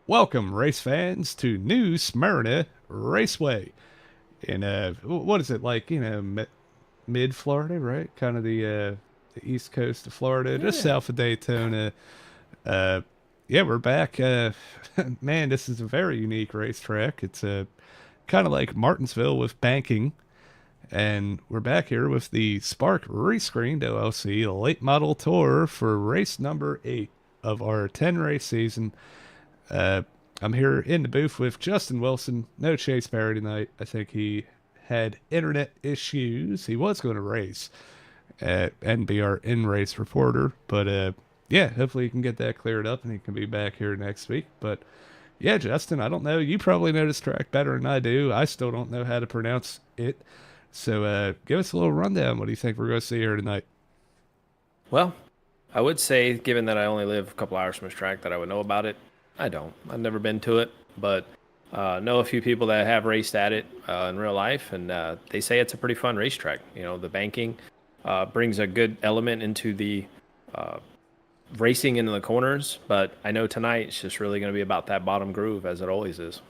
Welcome, race fans, to New Smyrna Raceway. In what is it like? Mid Florida, right? Kind of the east coast of Florida, just Yeah. south of Daytona. Uh, yeah, we're back. Man, this is a very unique racetrack. It's kind of like Martinsville with banking, and we're back here with the Spark Rescreened LLC late model tour for race number 8 of our 10 race season. Uh, I'm here in the booth with Justin Wilson. No Chase Perry tonight. I think he had internet issues. He was going to race and be our in-race reporter, but yeah, hopefully he can get that cleared up and he can be back here next week. But yeah, Justin, I don't know. You probably know this track better than I do. I still don't know how to pronounce it. So give us a little rundown. What do you think we're going to see here tonight? Well, I would say, given that I only live a couple hours from this track, that I would know about it. I don't. I've never been to it, but know a few people that have raced at it in real life, and they say it's a pretty fun racetrack. You know, the banking brings a good element into the uh, racing into the corners, but I know tonight it's just really going to be about that bottom groove, as it always is.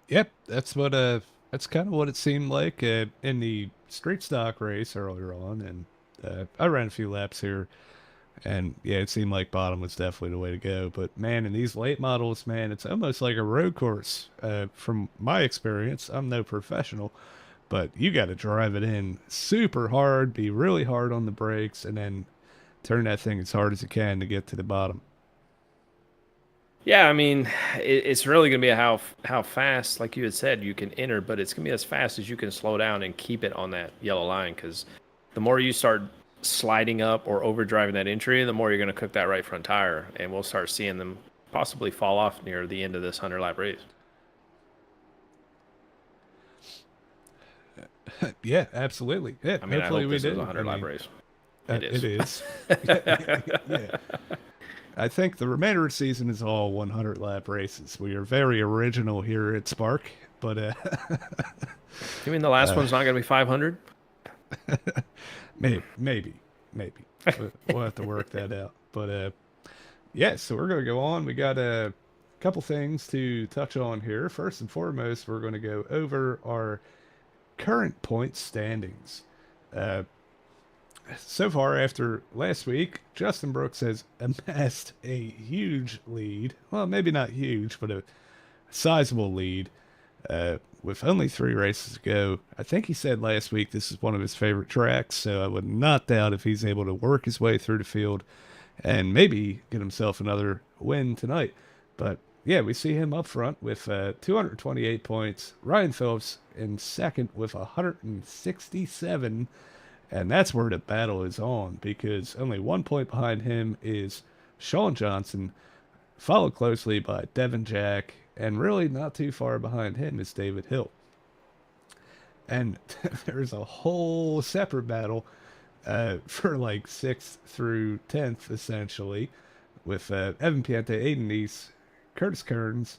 Yep, that's kind of what it seemed like in the street stock race earlier on, and I ran a few laps here, and yeah, it seemed like bottom was definitely the way to go. But man, in these late models, man, it's almost like a road course. From my experience, I'm no professional, but you got to drive it in super hard, be really hard on the brakes, and then turn that thing as hard as you can to get to the bottom. Yeah, I mean, it's really going to be how fast, like you had said, you can enter, but it's going to be as fast as you can slow down and keep it on that yellow line. Because the more you start sliding up or overdriving that entry, the more you're going to cook that right front tire, and we'll start seeing them possibly fall off near the end of this 100 lap race. Yeah, absolutely. Yeah, I mean, I hopefully hope we this is a do. I 100 lap mean, race. It it is. is. Yeah. I think the remainder of the season is all 100 lap races. We are very original here at Spark, but You mean the last uh, one's not going to be 500? maybe we'll have to work that out. But yeah, so we're going to go on. We got a couple things to touch on here. First and foremost, we're going to go over our current point standings. Uh, so far, after last week, Justin Brooks has amassed a huge lead. Well, maybe not huge, but a sizable lead with only 3 races to go. I think he said last week this is one of his favorite tracks, so I would not doubt if he's able to work his way through the field and maybe get himself another win tonight. But yeah, we see him up front with 228 points. Ryan Phillips in second with 167. And that's where the battle is on because only 1 point behind him is Sean Johnson, followed closely by Devin Jack, and really not too far behind him is David Hill. And there's a whole separate battle for like 6th through 10th, essentially, with Evan Pienta, Aiden Neese, Curtis Kearns,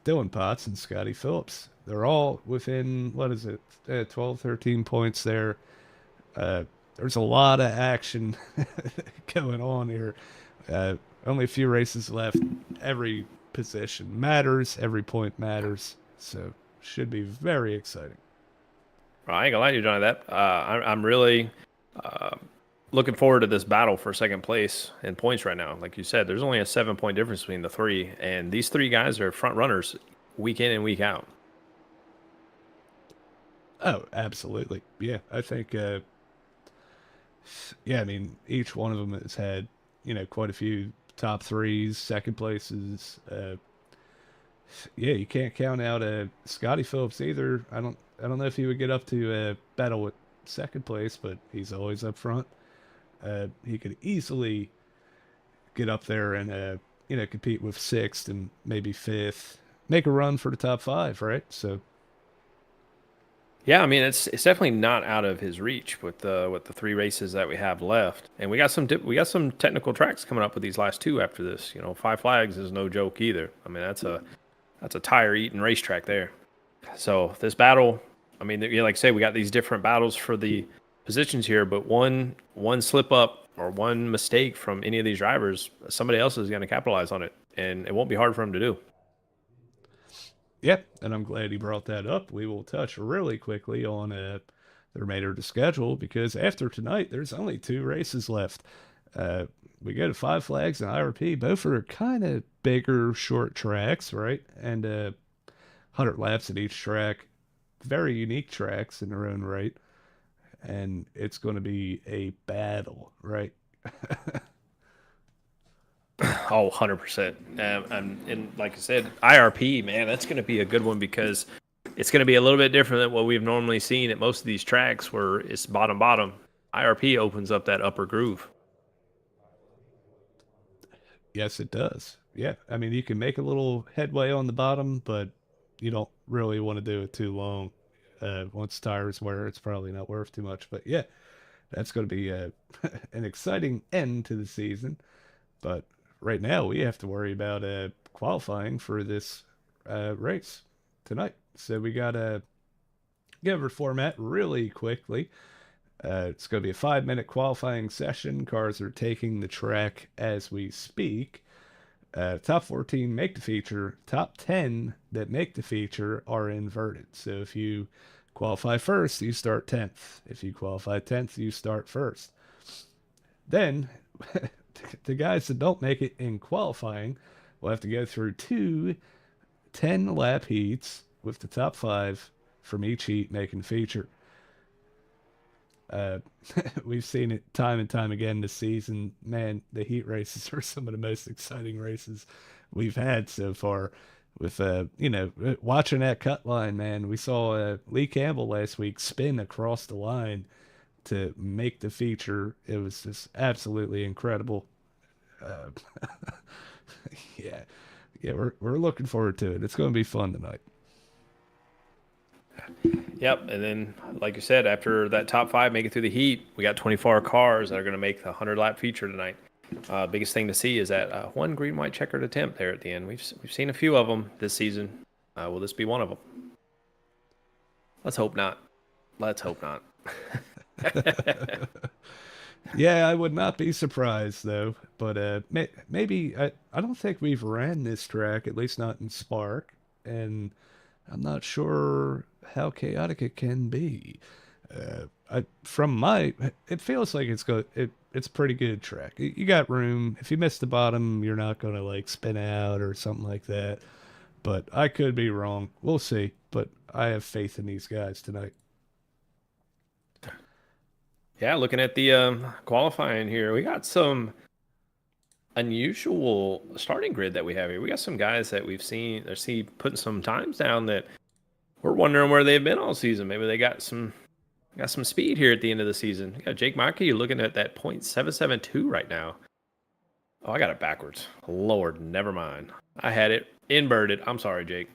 Dylan Potts, and Scotty Phillips. They're all within, what is it, 12, 13 points there. Uh, there's a lot of action going on here. Uh, Only a few races left. Every position matters. Every point matters. So should be very exciting. Well, I ain't gonna lie to you, Johnny. I'm really uh, looking forward to this battle for second place in points right now. Like you said, there's only a 7 point difference between the three, and these three guys are front runners week in and week out. Oh, absolutely. Yeah, I think. Yeah, I mean, each one of them has had quite a few top threes, second places. Yeah, you can't count out Scotty Phillips either. I don't know if he would get up to battle with second place, but he's always up front. He could easily get up there and compete with sixth and maybe fifth, make a run for the top five, right? So Yeah, I mean it's definitely not out of his reach with the three races that we have left, and we got some technical tracks coming up with these last two after this. You know, Five Flags is no joke either. I mean that's a tire eating racetrack there. So this battle, I mean, like I say, we got these different battles for the positions here, but one slip up or one mistake from any of these drivers, somebody else is going to capitalize on it, and it won't be hard for him to do. Yep, and I'm glad you brought that up. We will touch really quickly on the remainder of the schedule because after tonight, there's only two races left. Uh, we go to Five Flags and IRP. Both are kind of bigger, short tracks, right? And 100 laps at each track. Very unique tracks in their own right. And it's going to be a battle, right? Oh, 100%. And like I said, IRP, man, that's going to be a good one because it's going to be a little bit different than what we've normally seen at most of these tracks where it's bottom bottom. IRP opens up that upper groove. Yes, it does. Yeah, I mean, you can make a little headway on the bottom, but you don't really want to do it too long. Once tires wear, it's probably not worth too much. But yeah, that's going to be an exciting end to the season. But right now, we have to worry about qualifying for this race tonight. So we got to get over the format really quickly. It's going to be a 5 minute qualifying session. Cars are taking the track as we speak. Top 14 make the feature. Top 10 that make the feature are inverted. So if you qualify first, you start 10th. If you qualify 10th, you start first. Then the guys that don't make it in qualifying will have to go through two 10 lap heats with the top five from each heat making the feature. Uh, we've seen it time and time again this season. Man, the heat races are some of the most exciting races we've had so far. With watching that cut line, man, we saw Lee Campbell last week spin across the line to make the feature. It was just absolutely incredible. Uh, yeah, yeah, we're looking forward to it. It's going to be fun tonight. Yep. And then, like you said, after that top five make it through the heat, we got 24 cars that are going to make the 100-lap feature tonight. Biggest thing to see is that one green white checkered attempt there at the end. We've seen a few of them this season. Will this be one of them? Let's hope not. Let's hope not. Yeah, I would not be surprised though. But maybe I don't think we've ran this track, at least not in Spark, and I'm not sure how chaotic it can be. From my, it feels like it's a pretty good track. You got room. If you miss the bottom, you're not gonna like spin out or something like that. But I could be wrong. We'll see. But I have faith in these guys tonight. Yeah, looking at the qualifying here, we got some unusual starting grid that we have here. We got some guys that we've seen, putting some times down that we're wondering where they've been all season. Maybe they got some speed here at the end of the season. You got Jake Maki looking at that .772 right now. Oh, I got it backwards. Lord, never mind. I had it inverted. I'm sorry, Jake.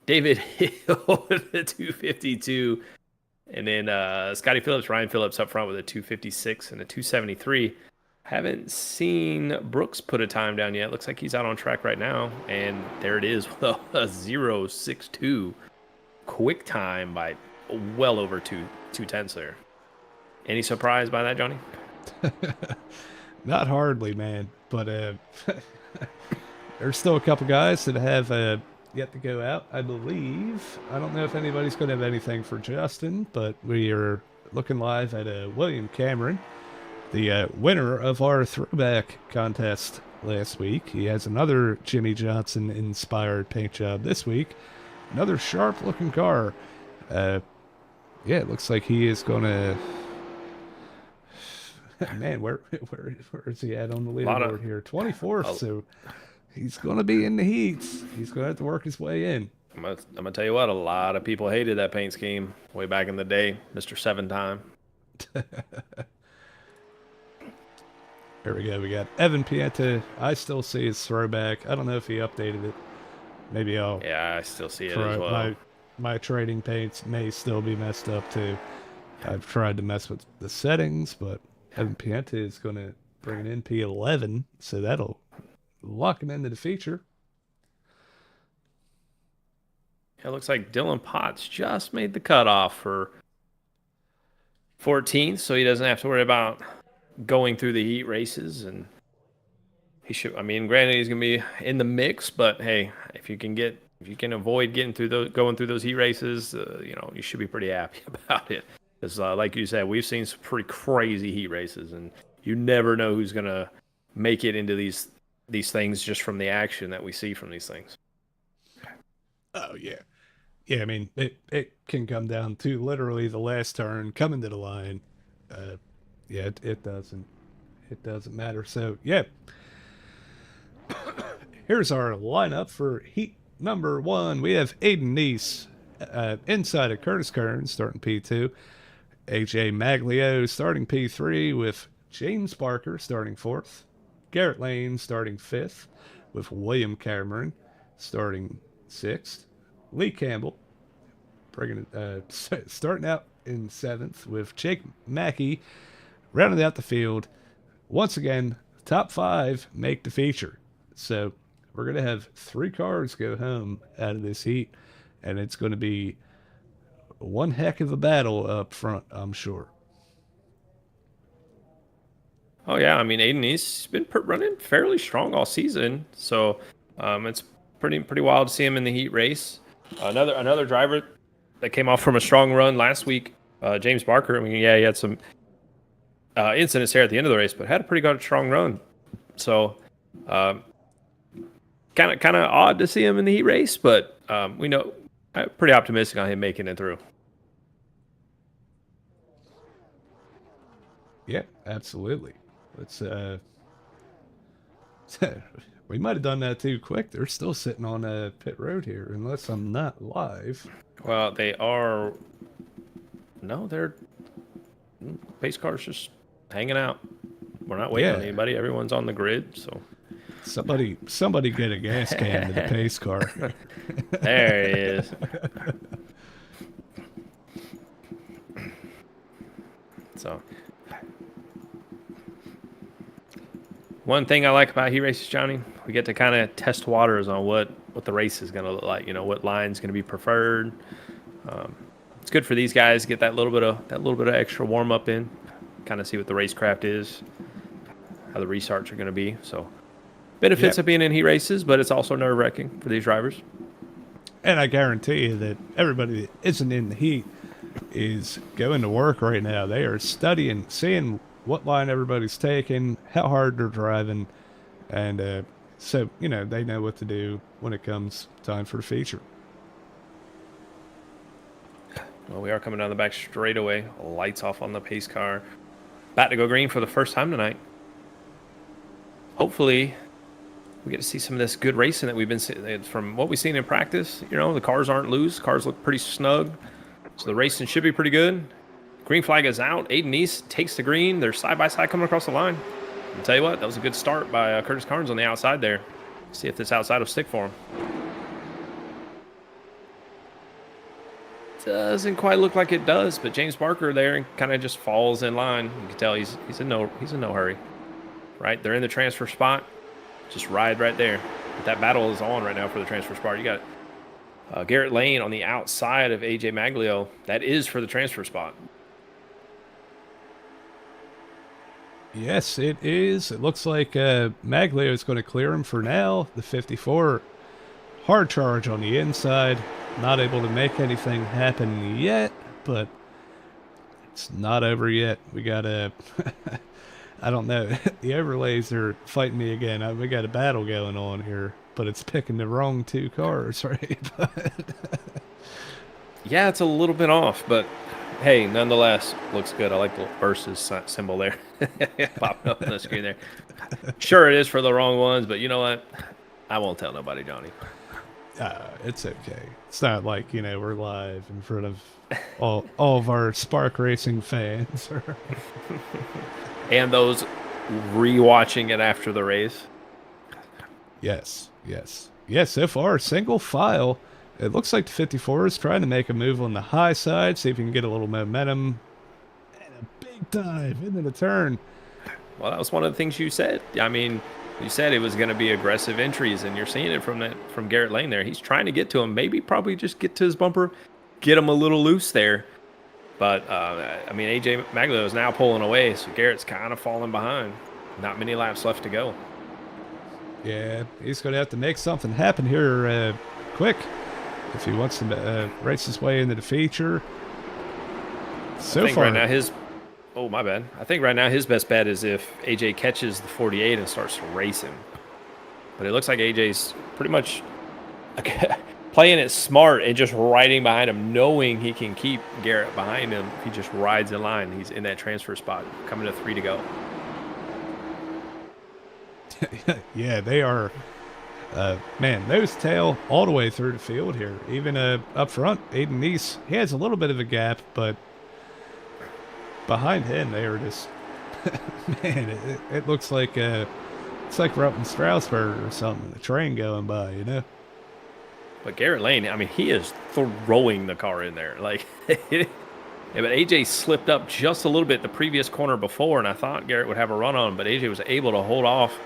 David Hill with the 252. And then Scotty Phillips, Ryan Phillips up front with a 256 and a 273. Haven't seen Brooks put a time down yet. Looks like he's out on track right now. And there it is, a 062. Quick time by well over two tenths there. Any surprise by that, Johnny? Not hardly, man. But there's still a couple guys that have yet to go out, I believe. I don't know if anybody's going to have anything for Justin, but we are looking live at William Cameron, the winner of our throwback contest last week. He has another Jimmy Johnson inspired paint job this week. Another sharp looking car. Yeah, it looks like he is going to. Man, where is he at on the leaderboard here? 24th, so he's going to be in the heats. He's going to have to work his way in. I'm gonna tell you what, a lot of people hated that paint scheme way back in the day, Mr. Seven Time. Here we go. We got Evan Pienta. I still see his throwback. I don't know if he updated it. Maybe I'll. Yeah, I still see it as well. My trading paints may still be messed up too. I've tried to mess with the settings, but Evan Pienta is going to bring an NP11, so that'll lock him into the feature. It looks like Dylan Potts just made the cutoff for 14th, so he doesn't have to worry about going through the heat races. And he should. I mean, granted, he's gonna be in the mix, but hey, if you can avoid getting through going through those heat races, you should be pretty happy about it. Because, like you said, we've seen some pretty crazy heat races, and you never know who's gonna make it into these things just from the action that we see from these things. Oh yeah. Yeah, I mean, it can come down to literally the last turn, coming to the line. Uh, yeah, it doesn't matter. So yeah, here's our lineup for heat number one. We have Aiden Neese inside of Curtis Kearns starting P2, AJ Maglio starting P3 with James Barker starting fourth, Garrett Lane starting fifth with William Cameron starting sixth, Lee Campbell bringing starting out in seventh with Jake Mackey rounding out the field. Once again, top five make the feature. So we're going to have 3 cars go home out of this heat, and it's going to be one heck of a battle up front, I'm sure. Oh yeah, I mean Aiden he's been running fairly strong all season, so it's pretty wild to see him in the heat race. Another driver that came off from a strong run last week, James Barker. I mean, yeah, he had some incidents here at the end of the race, but had a pretty good strong run. So kind of odd to see him in the heat race, but we know I'm pretty optimistic on him making it through. Yeah, absolutely. Let's we might have done that too quick. They're still sitting on a pit road here, unless I'm not live. Well, they are. No, they're pace cars just hanging out. We're not waiting on anybody. Everyone's on the grid, so somebody get a gas can to the pace car. There he is. So, one thing I like about heat races, Johnny, we get to kind of test waters on what the race is going to look like. You know, what line's going to be preferred. It's good for these guys to get that little bit of extra warm up in, kind of see what the racecraft is, how the restarts are going to be. So, benefits of being in heat races, but it's also nerve wracking for these drivers. And I guarantee you that everybody that isn't in the heat is going to work right now. They are studying, seeing what line everybody's taking, how hard they're driving, and so they know what to do when it comes time for the feature. Well, we are coming down the back straightaway. Lights off on the pace car. About to go green for the first time tonight. Hopefully, we get to see some of this good racing that we've been seeing. From what we've seen in practice, the cars aren't loose. Cars look pretty snug. So the racing should be pretty good. Green flag is out. Aiden Neese takes the green. They're side by side coming across the line. I'll tell you what, that was a good start by Curtis Carnes on the outside there. See if this outside will stick for him. Doesn't quite look like it does, but James Barker there kind of just falls in line. You can tell he's in no hurry. Right, they're in the transfer spot. Just ride right there. But that battle is on right now for the transfer spot. You got Garrett Lane on the outside of AJ Maglio. That is for the transfer spot. Yes, it is. It looks like Maglio is going to clear him for now. The 54 hard charge on the inside. Not able to make anything happen yet, but it's not over yet. We got a... I don't know. The overlays are fighting me again. We got a battle going on here, but it's picking the wrong 2 cars, right? Yeah, it's a little bit off, but hey, nonetheless, looks good. I like the versus symbol there. Popping up on the screen there. Sure, it is for the wrong ones, but you know what? I won't tell nobody, Johnny. It's okay. It's not like, we're live in front of all of our Spark Racing fans. And those rewatching it after the race. Yes. So far, single file. It looks like the 54 is trying to make a move on the high side, see if he can get a little momentum. And a big dive into the turn. Well, that was one of the things you said. I mean, you said it was going to be aggressive entries, and you're seeing it from Garrett Lane there. He's trying to get to him. Maybe probably just get to his bumper, get him a little loose there. But, I mean, AJ Maglio is now pulling away, so Garrett's kind of falling behind. Not many laps left to go. Yeah, he's going to have to make something happen here quick if he wants to race his way into the feature. I So think right far, now his. Oh, my bad. I think right now his best bet is if AJ catches the 48 and starts racing. But it looks like AJ's pretty much playing it smart and just riding behind him, knowing he can keep Garrett behind him. He just rides in line. He's in that transfer spot, coming to 3 to go. yeah, they are. Man, nose tail all the way through the field here. Even up front, Aiden Neese, he has a little bit of a gap, but behind him, they are just man. It looks like it's like we're up in Strasburg or something. A train going by, you know. But Garrett Lane, I mean, he is throwing the car in there. Like, yeah, but AJ slipped up just a little bit the previous corner before, and I thought Garrett would have a run on, but AJ was able to hold off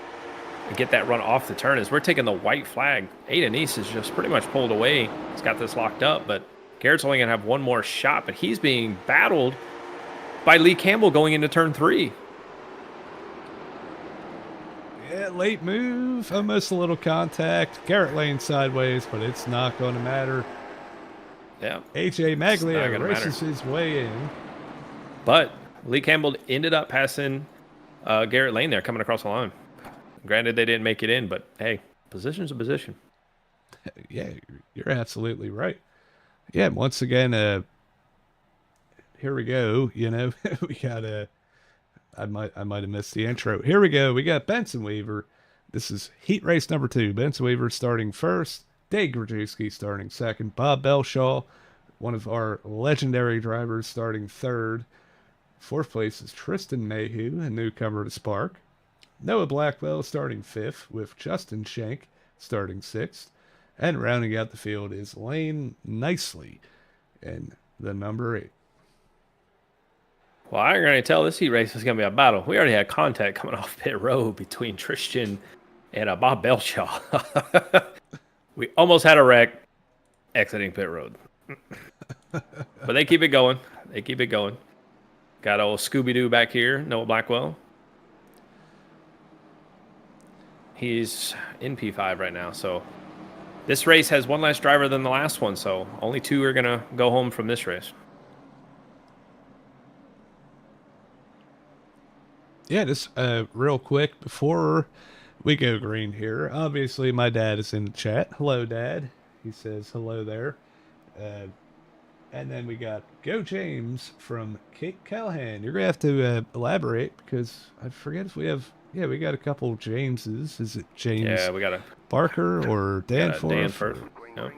and get that run off the turn. As we're taking the white flag, Aiden East is just pretty much pulled away. He's got this locked up, but Garrett's only going to have one more shot, but he's being battled by Lee Campbell going into turn 3. Yeah, late move, almost a little contact. Garrett Lane sideways, but it's not going to matter. Yeah. AJ Maglia races his way in. But Lee Campbell ended up passing Garrett Lane there coming across the line. Granted, they didn't make it in, but hey, position's a position. Yeah, you're absolutely right. Yeah, once again, here we go. You know, we got I might have missed the intro. Here we go. We got Benson Weaver. This is heat race number 2. Benson Weaver starting first. Dave Grajewski starting second. Bob Belshaw, one of our legendary drivers, starting third. Fourth place is Tristan Mayhew, a newcomer to Spark. Noah Blackwell starting fifth, with Justin Shank starting sixth. And rounding out the field is Lane Nicely in the number 8. Well, I ain't going to tell this heat race is going to be a battle. We already had contact coming off pit road between Tristan and Bob Belshaw. We almost had a wreck exiting pit road. But they keep it going. They keep it going. Got old Scooby-Doo back here, Noah Blackwell. He's in P5 right now, so this race has one less driver than the last one, so only 2 are going to go home from this race. Yeah, just real quick before we go green here. Obviously, my dad is in the chat. Hello, Dad. He says hello there. And then we got Go James from Kate Callahan. You're gonna have to elaborate because I forget if we have. Yeah, we got a couple Jameses. Is it James? Yeah, we got a Barker or Danforth? Danforth. No.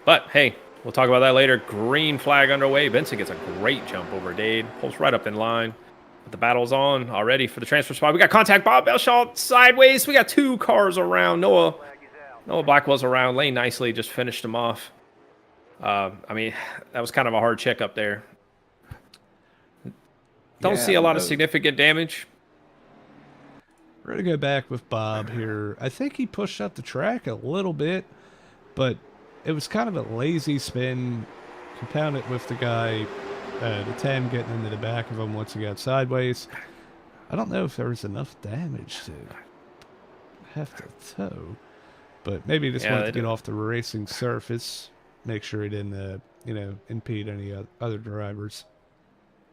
But hey, we'll talk about that later. Green flag underway. Benson gets a great jump over Dade. Pulls right up in line. But the battle's on already for the transfer spot. We got contact. Bob Belshaw sideways. We got 2 cars around. Noah Blackwell's around. Lane nicely just finished him off. I mean, that was kind of a hard check up there. Don't see a lot of significant damage. We're going to go back with Bob here. I think he pushed up the track a little bit, but it was kind of a lazy spin, compounded with the guy, the 10 getting into the back of him once he got sideways. I don't know if there was enough damage to have to tow, but maybe he just wanted to get off the racing surface, make sure he didn't, impede any other drivers.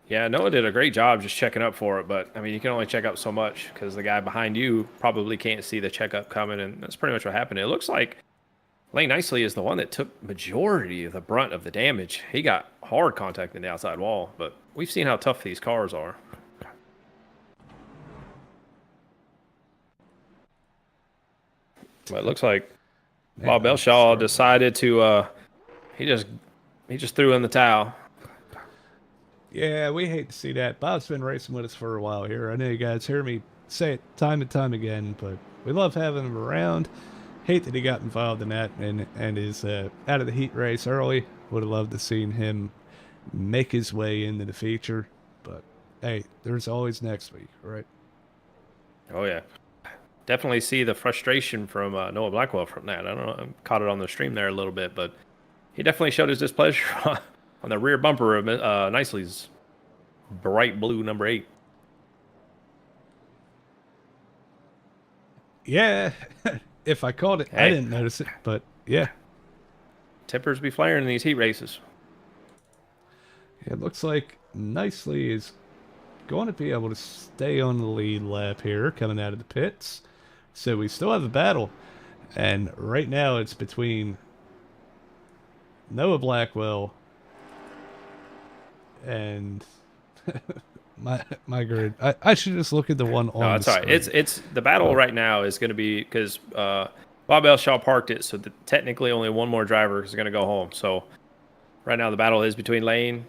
Yeah, Noah did a great job just checking up for it, but I mean, you can only check up so much because the guy behind you probably can't see the checkup coming, and that's pretty much what happened. It looks like Lane Nicely is the one that took majority of the brunt of the damage. He got hard contact in the outside wall, but we've seen how tough these cars are. But it looks like Bob Belshaw decided to he just threw in the towel. Yeah, we hate to see that. Bob's been racing with us for a while here. I know you guys hear me say it time and time again, but we love having him around. Hate that he got involved in that and is out of the heat race early. Would have loved to seen him make his way into the feature, but hey, there's always next week, right? Oh yeah, definitely see the frustration from Noah Blackwell from that. I don't know, I caught it on the stream there a little bit, but he definitely showed his displeasure on the rear bumper of Nicely's bright blue number 8. Yeah, if I called it, I Hey, didn't notice it, but yeah, tempers be flaring in these heat races. it looks like Nicely is going to be able to stay on the lead lap here coming out of the pits. So we still have a battle. And right now it's between Noah Blackwell and my grid. I should just look at the one No, on the that's all right. screen. It's the battle But right now is going to be because Bob Elshaw parked it, so technically only one more driver is going to go home. So right now the battle is between Lane,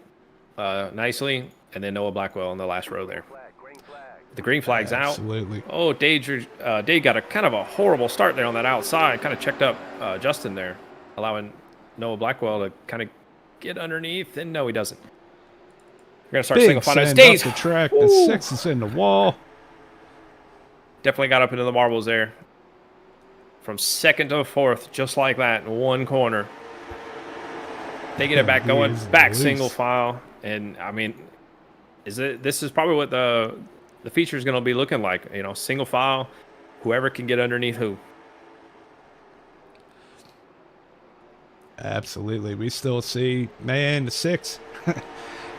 Nicely, and then Noah Blackwell in the last row there. The green flag's out. absolutely. Oh, Dade got a kind of a horrible start there on that outside. Kind of checked up Justin there, allowing Noah Blackwell to kind of get underneath. And no, he doesn't. We're gonna start single Big file. send up Dade's the track. The 6 is in the wall. definitely got up into the marbles there. From second to fourth, just like that, in one corner. They get it back He going, is back loose. single file, and I mean, this is probably what the feature is going to be looking like. You know, single file, whoever can get underneath who. Absolutely. We still see, man, the 6.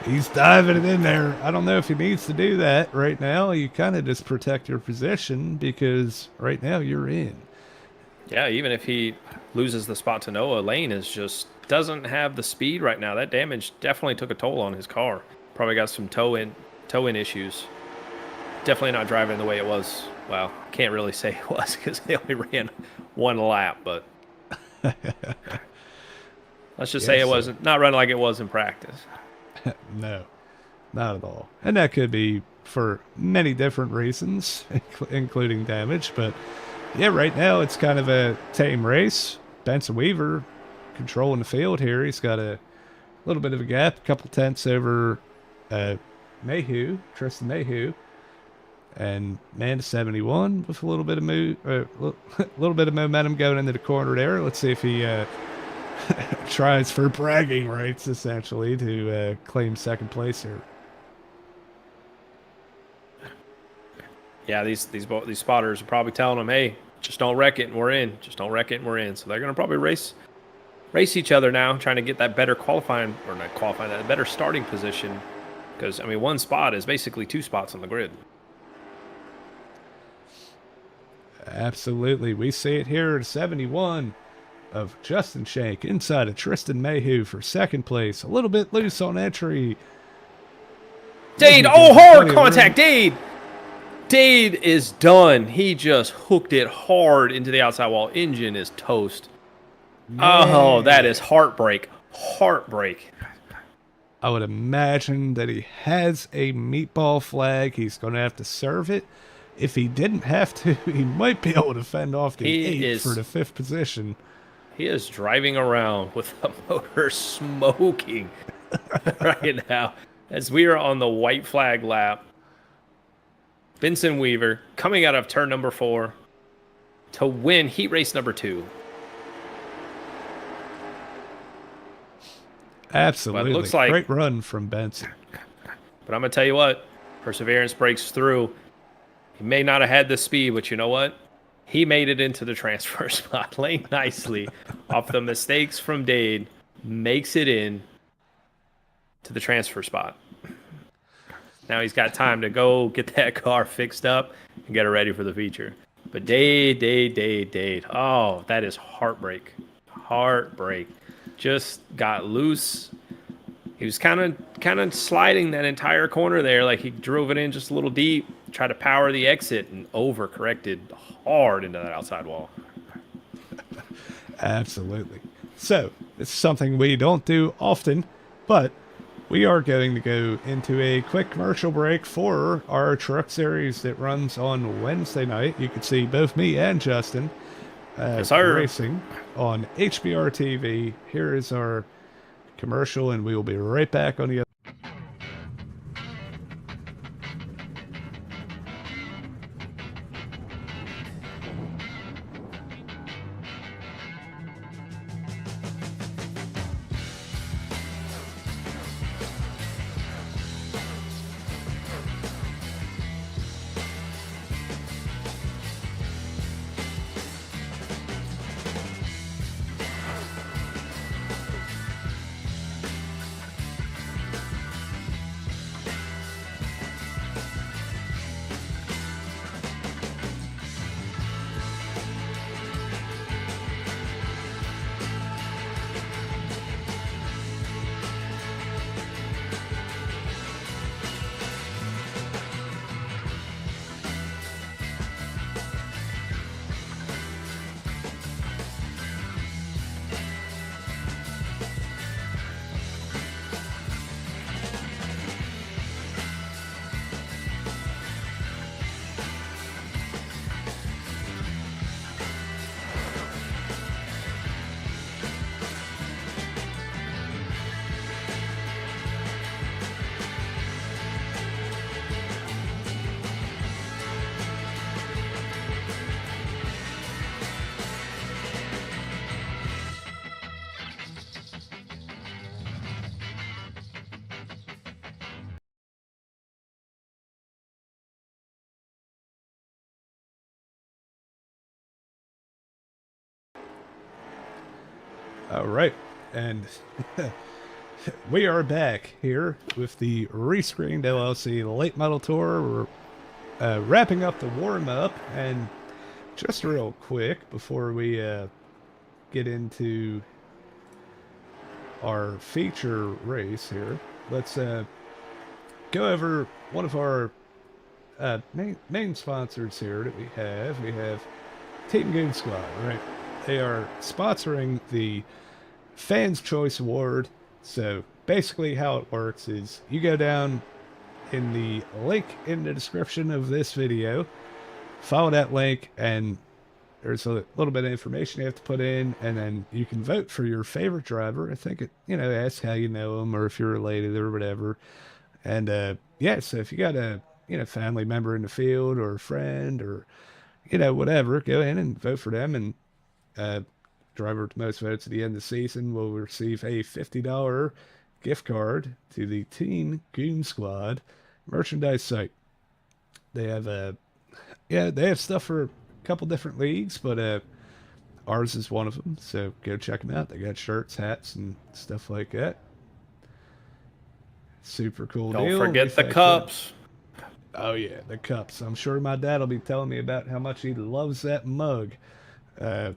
He's diving it in there. I don't know if he needs to do that right now. You kind of just protect your position because right now you're in. Yeah, even if he loses the spot to Noah, Lane is just doesn't have the speed right now. That damage definitely took a toll on his car. Probably got some toe in issues. Definitely not driving the way it was. Well, can't really say it was because they only ran one lap, but let's just say it wasn't not running like it was in practice. No, not at all. And that could be for many different reasons, including damage. But yeah, right now it's kind of a tame race. Benson Weaver controlling the field here. He's got a little bit of a gap, a couple tenths over Tristan Mayhew. And man, 71 with a little bit of little bit of momentum going into the corner there. Let's see if he tries for bragging rights, essentially, to claim second place here. Yeah, these spotters are probably telling them, "Hey, just don't wreck it, and we're in. Just don't wreck it, and we're in." So they're going to probably race each other now, trying to get that better that better starting position. Because I mean, one spot is basically two spots on the grid. Absolutely, we see it here at 71 of Justin Shank inside of Tristan Mayhew for second place. A little bit loose on entry. Dade, oh, hard contact, Dade. Dade is done. He just hooked it hard into the outside wall. Engine is toast. Man. Oh, that is heartbreak. Heartbreak. I would imagine that he has a meatball flag. He's going to have to serve it. If he didn't have to, he might be able to fend off the 8 for the 5th position. He is driving around with the motor smoking right now as we are on the white flag lap. Benson Weaver coming out of turn number 4 to win heat race number 2. Absolutely. Looks like, great run from Benson. But I'm going to tell you what, Perseverance breaks through. He may not have had the speed, but you know what? He made it into the transfer spot. Lane nicely off the mistakes from Dade, makes it in to the transfer spot. Now he's got time to go get that car fixed up and get it ready for the feature. But Dade. Oh, that is heartbreak. Heartbreak. Just got loose. He was kind of sliding that entire corner there, like he drove it in just a little deep, tried to power the exit, and overcorrected hard into that outside wall. Absolutely. So, it's something we don't do often, but we are going to go into a quick commercial break for our truck series that runs on Wednesday night. You can see both me and Justin racing on HBR TV. Here is our commercial, and we will be right back on the other. All right, and we are back here with the Rescreened LLC Late Model Tour. We're wrapping up the warm up, and just real quick before we get into our feature race here, let's go over one of our main sponsors here that we have. We have Team Goon Squad, right? They are sponsoring the Fans Choice Award. So basically, how it works is you go down in the link in the description of this video, follow that link, and there's a little bit of information you have to put in, and then you can vote for your favorite driver. I think it, asks how you know them or if you're related or whatever. And yeah, so if you got a family member in the field or a friend or whatever, go in and vote for them, and uh, driver with the most votes at the end of the season will receive a $50 gift card to the Team Goon Squad merchandise site. They have they have stuff for a couple different leagues, but ours is one of them. So go check them out. They got shirts, hats, and stuff like that. Super cool Don't deal. forget the cups. Oh yeah, the cups. I'm sure my dad will be telling me about how much he loves that mug. Yeah,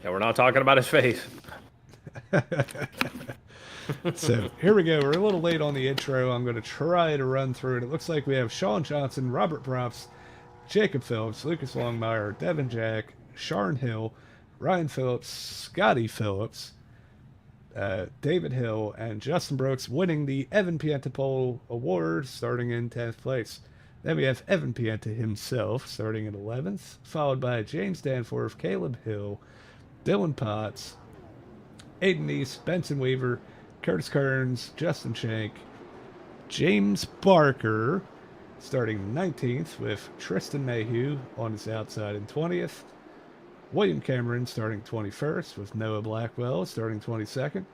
we're not talking about his face. So here we go. We're a little late on the intro. I'm going to try to run through it. It looks like we have Sean Johnson, Robert Props, Jacob Phillips, Lucas Longmire, Devin Jack, Sharn Hill, Ryan Phillips, Scotty Phillips, David Hill, and Justin Brooks winning the Evan Pienta Pole Award starting in 10th place. Then we have Evan Pienta himself starting in 11th, followed by James Danforth, Caleb Hill, Dylan Potts, Aiden East, Benson Weaver, Curtis Kearns, Justin Shank, James Barker, starting 19th with Tristan Mayhew on his outside in 20th, William Cameron starting 21st with Noah Blackwell starting 22nd,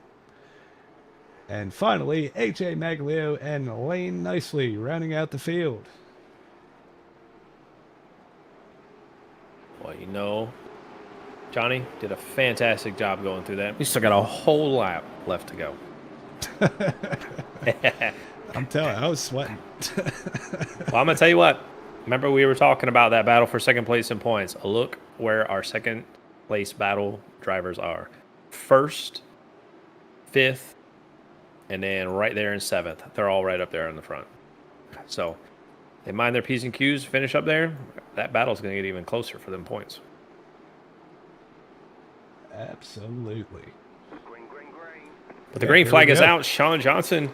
and finally AJ Maglio and Lane Nicely rounding out the field. Well, Johnny did a fantastic job going through that. We still got a whole lap left to go. I'm telling you, I was sweating. Well, I'm going to tell you what. Remember we were talking about that battle for second place in points. Look where our second place battle drivers are. First, fifth, and then right there in seventh. They're all right up there in the front. So they mind their P's and Q's, finish up there. That battle's going to get even closer for them points. Absolutely. But the green flag is out. Sean Johnson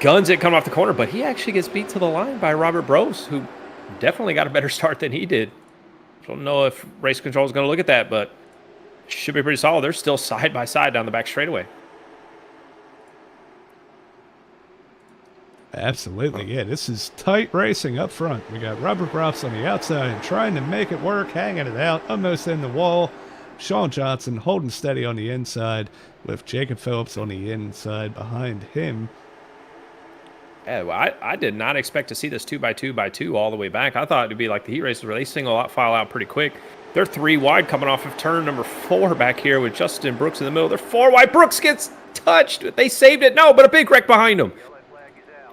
guns it coming off the corner, but he actually gets beat to the line by Robert Brose, who definitely got a better start than he did. Don't know if race control is going to look at that, but should be pretty solid. They're still side by side down the back straightaway. Absolutely, yeah. This is tight racing up front. We got Robert Brose on the outside and trying to make it work, hanging it out, almost in the wall. Sean Johnson holding steady on the inside with Jacob Phillips on the inside behind him. Yeah, well, I did not expect to see this 2x2x2 all the way back. I thought it'd be like the heat races where they single out, file out pretty quick. They're 3 wide coming off of turn number 4 back here with Justin Brooks in the middle. They're 4 wide. Brooks gets touched. They saved it. No, but a big wreck behind him.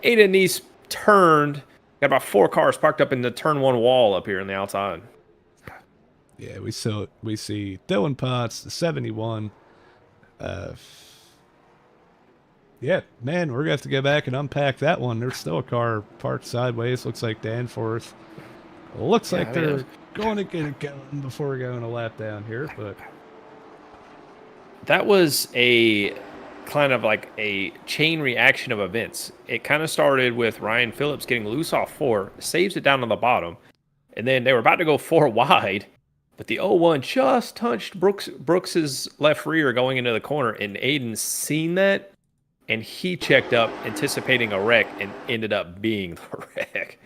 Aiden East turned. Got about 4 cars parked up in the turn 1 wall up here on the outside. Yeah, we see Dylan Potts, the 71. Yeah, man, we're going to have to go back and unpack that one. There's still a car parked sideways. Looks like Danforth. Looks like they're going to get it going before going a lap down here, but that was a kind of like a chain reaction of events. It kind of started with Ryan Phillips getting loose off 4, saves it down on the bottom, and then they were about to go 4 wide, but the 0-1 just touched Brooks's left rear going into the corner, and Aiden seen that, and he checked up anticipating a wreck and ended up being the wreck.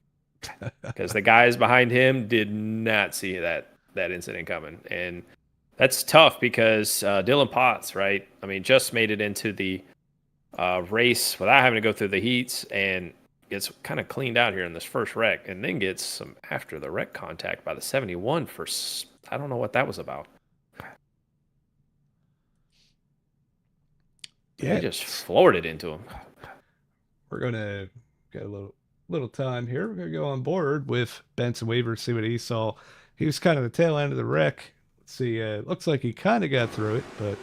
Because the guys behind him did not see that incident coming. And that's tough because Dylan Potts, right? I mean, just made it into the race without having to go through the heats and gets kind of cleaned out here in this first wreck, and then gets some after the wreck contact by the 71 for, I don't know what that was about. And he just floored it into him. We're gonna get a little time here. We're gonna go on board with Benson Weaver, see what he saw. He was kind of the tail end of the wreck. Let's see, looks like he kind of got through it, but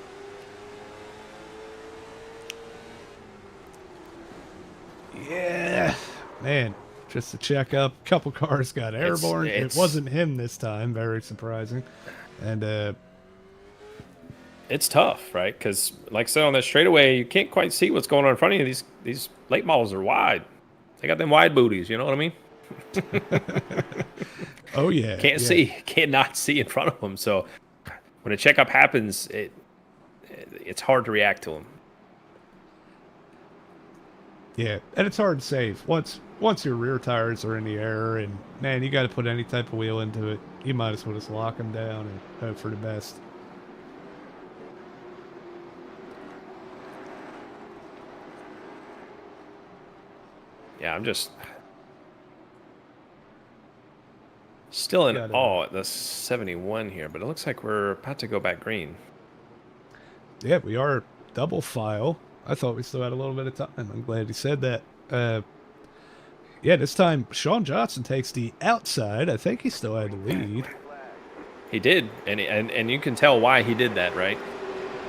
yeah, man. Just to check up, a couple cars got airborne. It wasn't him this time. Very surprising, and it's tough, right? Because, like I said, on that straightaway, you can't quite see what's going on in front of you. These late models are wide. They got them wide booties. You know what I mean? Oh yeah, cannot see in front of them. So when a checkup happens, it's hard to react to them. Yeah, and it's hard to save once your rear tires are in the air, and man, you got to put any type of wheel into it. You might as well just lock them down and hope for the best. Yeah, I'm just still in awe at the 71 here, but it looks like we're about to go back green. Yeah, we are double file. I thought we still had a little bit of time. I'm glad you said that. Yeah, this time Sean Johnson takes the outside. I think he still had the lead. He did, and you can tell why he did that, right?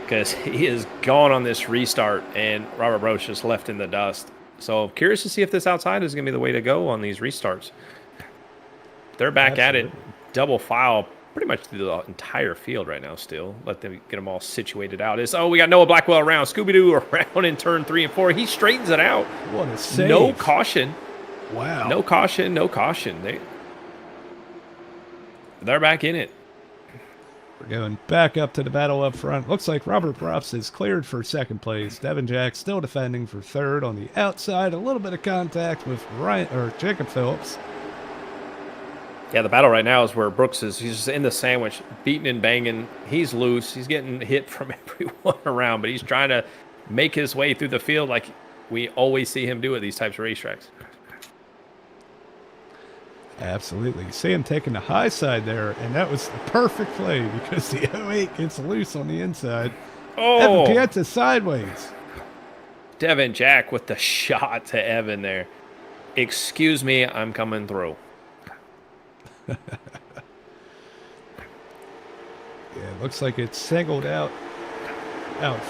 Because he is gone on this restart, and Robert Broach just left in the dust. So curious to see if this outside is going to be the way to go on these restarts. They're back at it, double file, pretty much through the entire field right now still. Let them get them all situated out. We got Noah Blackwell around. Scooby-Doo around in turn 3 and 4. He straightens it out. What a save. No caution. Wow. No caution, no caution. They're back in it. We're going back up to the battle up front. Looks like Robert Props is cleared for second place. Devin Jack still defending for third on the outside. A little bit of contact with Jacob Phillips. Yeah, the battle right now is where Brooks he's just in the sandwich, beating and banging. He's loose. He's getting hit from everyone around, but he's trying to make his way through the field like we always see him do at these types of racetracks. Absolutely. You see him taking the high side there, and that was the perfect play because the 08 gets loose on the inside. Oh! Evan Pienta sideways. Devin Jack with the shot to Evan there. Excuse me, I'm coming through. Yeah, looks like it's singled out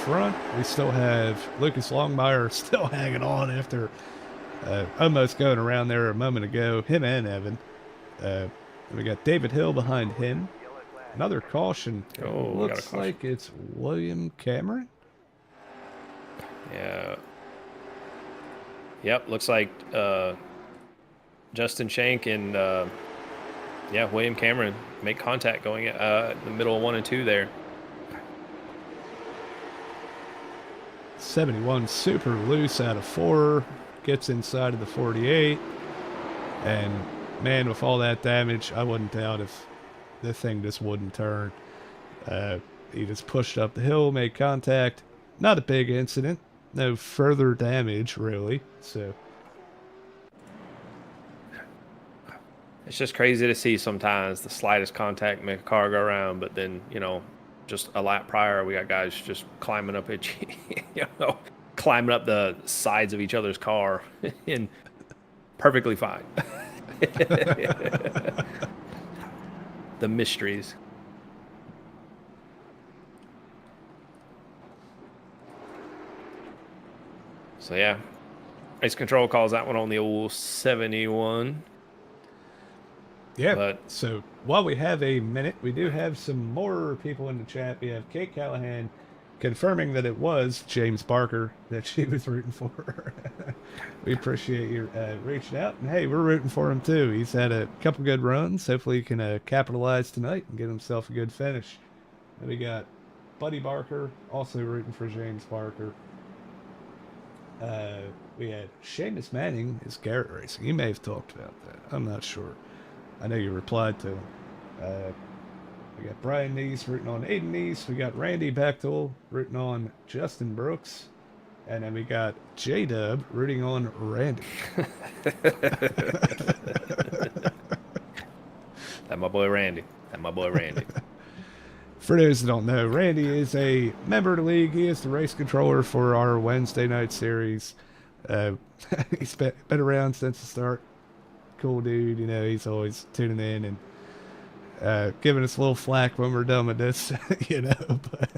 front. We still have Lucas Longmire still hanging on after almost going around there a moment ago. Him and Evan. We got David Hill behind him. Another caution. Oh, looks like it's William Cameron. Yeah. Yep, looks like Justin Shank and William Cameron make contact going the middle of 1 and 2 there. 71 super loose out of 4. Gets inside of the 48. And man, with all that damage, I wouldn't doubt if the thing just wouldn't turn. He just pushed up the hill, made contact. Not a big incident. No further damage, really. So it's just crazy to see sometimes the slightest contact make a car go around, but then, just a lap prior, we got guys just climbing up climbing up the sides of each other's car and perfectly fine. The mysteries. So yeah, race control calls that one on the old 71. Yeah, so while we have a minute, we do have some more people in the chat. We have Kate Callahan confirming that it was James Barker that she was rooting for. We appreciate you reaching out. And hey, we're rooting for him too. He's had a couple good runs. Hopefully he can capitalize tonight and get himself a good finish. And we got Buddy Barker also rooting for James Barker. We had Seamus Manning is Garrett Racing. You may have talked about that. I'm not sure. I know you replied to him. We got Brian Neese rooting on Aiden Neese. We got Randy Bechtel rooting on Justin Brooks. And then we got J-Dub rooting on Randy. That my boy Randy. For those that don't know, Randy is a member of the league. He is the race controller for our Wednesday night series. Uh, he's been around since the start. Cool dude, you know. He's always tuning in and giving us a little flack when we're done with this, you know. But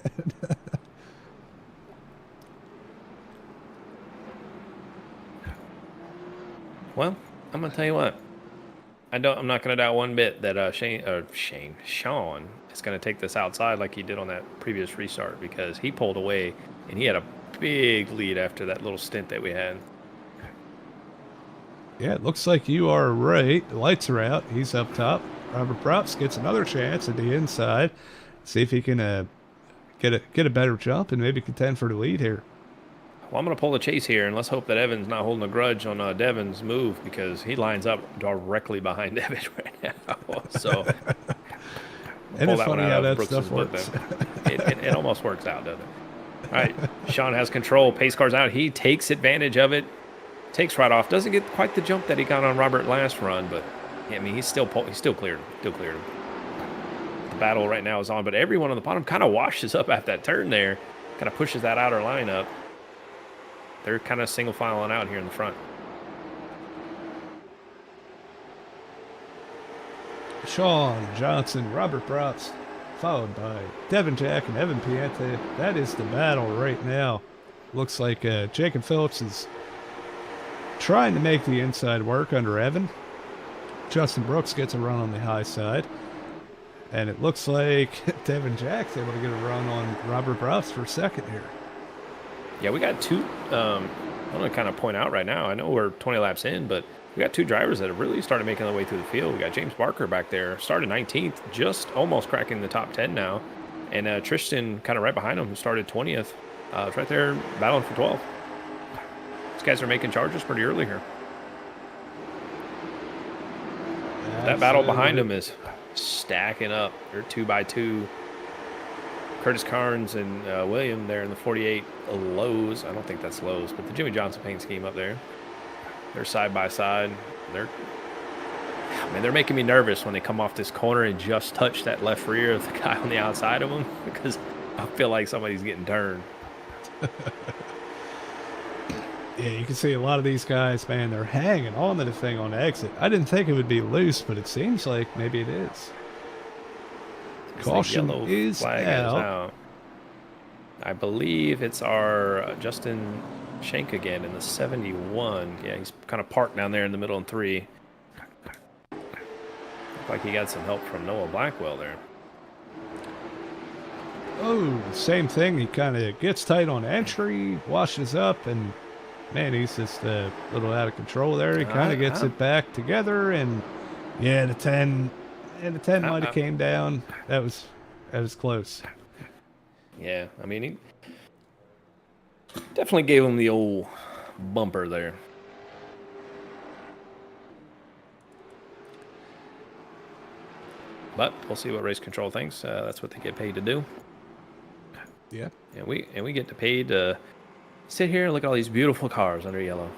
Well, I'm gonna tell you what. I'm not gonna doubt one bit that Sean is gonna take this outside like he did on that previous restart because he pulled away and he had a big lead after that little stint that we had. yeah, it looks like you are right. The lights are out. He's up top. Robert Props gets another chance at the inside. See if he can get a better jump and maybe contend for the lead here. Well, I'm going to pull the chase here, and let's hope that Evan's not holding a grudge on Devin's move because he lines up directly behind Evan right now. So, And it's funny how that stuff works. It almost works out, doesn't it? All right, Sean has control. Pace car's out. He takes advantage of it. Takes right off. Doesn't get quite the jump that he got on Robert last run, but I mean, he's still cleared him. Still cleared him. The battle right now is on, but everyone on the bottom kind of washes up after that turn there. Kind of pushes that outer line up. They're kind of single filing out here in the front. Sean Johnson, Robert Props, followed by Devin Jack and Evan Pienta. That is the battle right now. Looks like Jacob Phillips is trying to make the inside work under Evan. Justin Brooks gets a run on the high side. And it looks like Devin Jack's able to get a run on Robert Props for second here. Yeah, we got two. I want to kind of point out right now. I know we're 20 laps in, but we got two drivers that have really started making their way through the field. We got James Barker back there, started 19th, just almost cracking the top 10 now, and Tristan kind of right behind him, who started 20th. It's right there battling for 12. These guys are making charges pretty early here. That battle behind him is stacking up. They're 2 by 2. Curtis Carnes and William there in the 48 lows. I don't think that's lows, but the Jimmy Johnson paint scheme up there. They're side by side. They're making me nervous when they come off this corner and just touch that left rear of the guy on the outside of them because I feel like somebody's getting turned. Yeah, you can see a lot of these guys, man, they're hanging on to the thing on the exit. I didn't think it would be loose, but it seems like maybe it is. Caution is out. I believe it's our Justin Shank again in the 71. Yeah, he's kind of parked down there in the middle in 3. Looked like he got some help from Noah Blackwell there. Oh, same thing. He kind of gets tight on entry, washes up, and man, he's just a little out of control there. He kind of gets it back together, and yeah, the 10 might have came down. That was close. Yeah, I mean, he definitely gave him the old bumper there. But we'll see what race control thinks. That's what they get paid to do. Yeah. And we get paid to sit here and look at all these beautiful cars under yellow.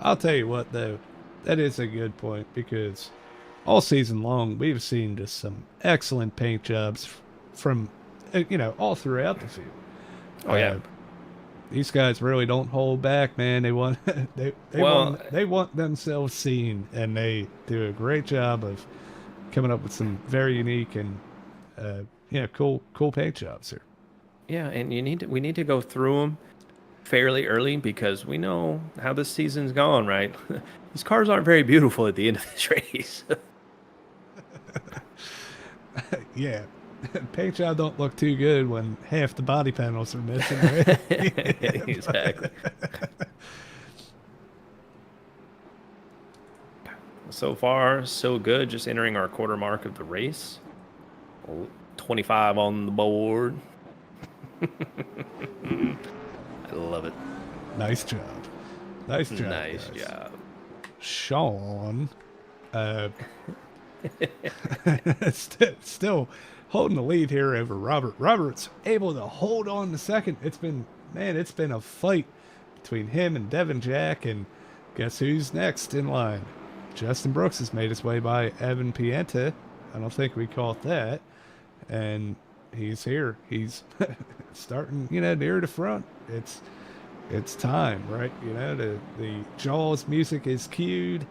I'll tell you what, though, that is a good point because all season long we've seen just some excellent paint jobs from, all throughout the field. Oh yeah. These guys really don't hold back, man. They want they want themselves seen, and they do a great job of coming up with some very unique and cool paint jobs here. Yeah, and we need to go through them fairly early because we know how this season's gone, right? These cars aren't very beautiful at the end of this race. Yeah. Paint job don't look too good when half the body panels are missing, right? Exactly. So far, so good. Just entering our quarter mark of the race. 25 on the board. I love it. Nice job. Nice job. Nice guys. job. Sean, still holding the lead here over Robert. Robert's able to hold on to second. It's been a fight between him and Devin Jack, and guess who's next in line? Justin Brooks has made his way by Evan Pienta. I don't think we caught that. and he's here. He's starting, near the front. It's time, right? The Jaws music is cued.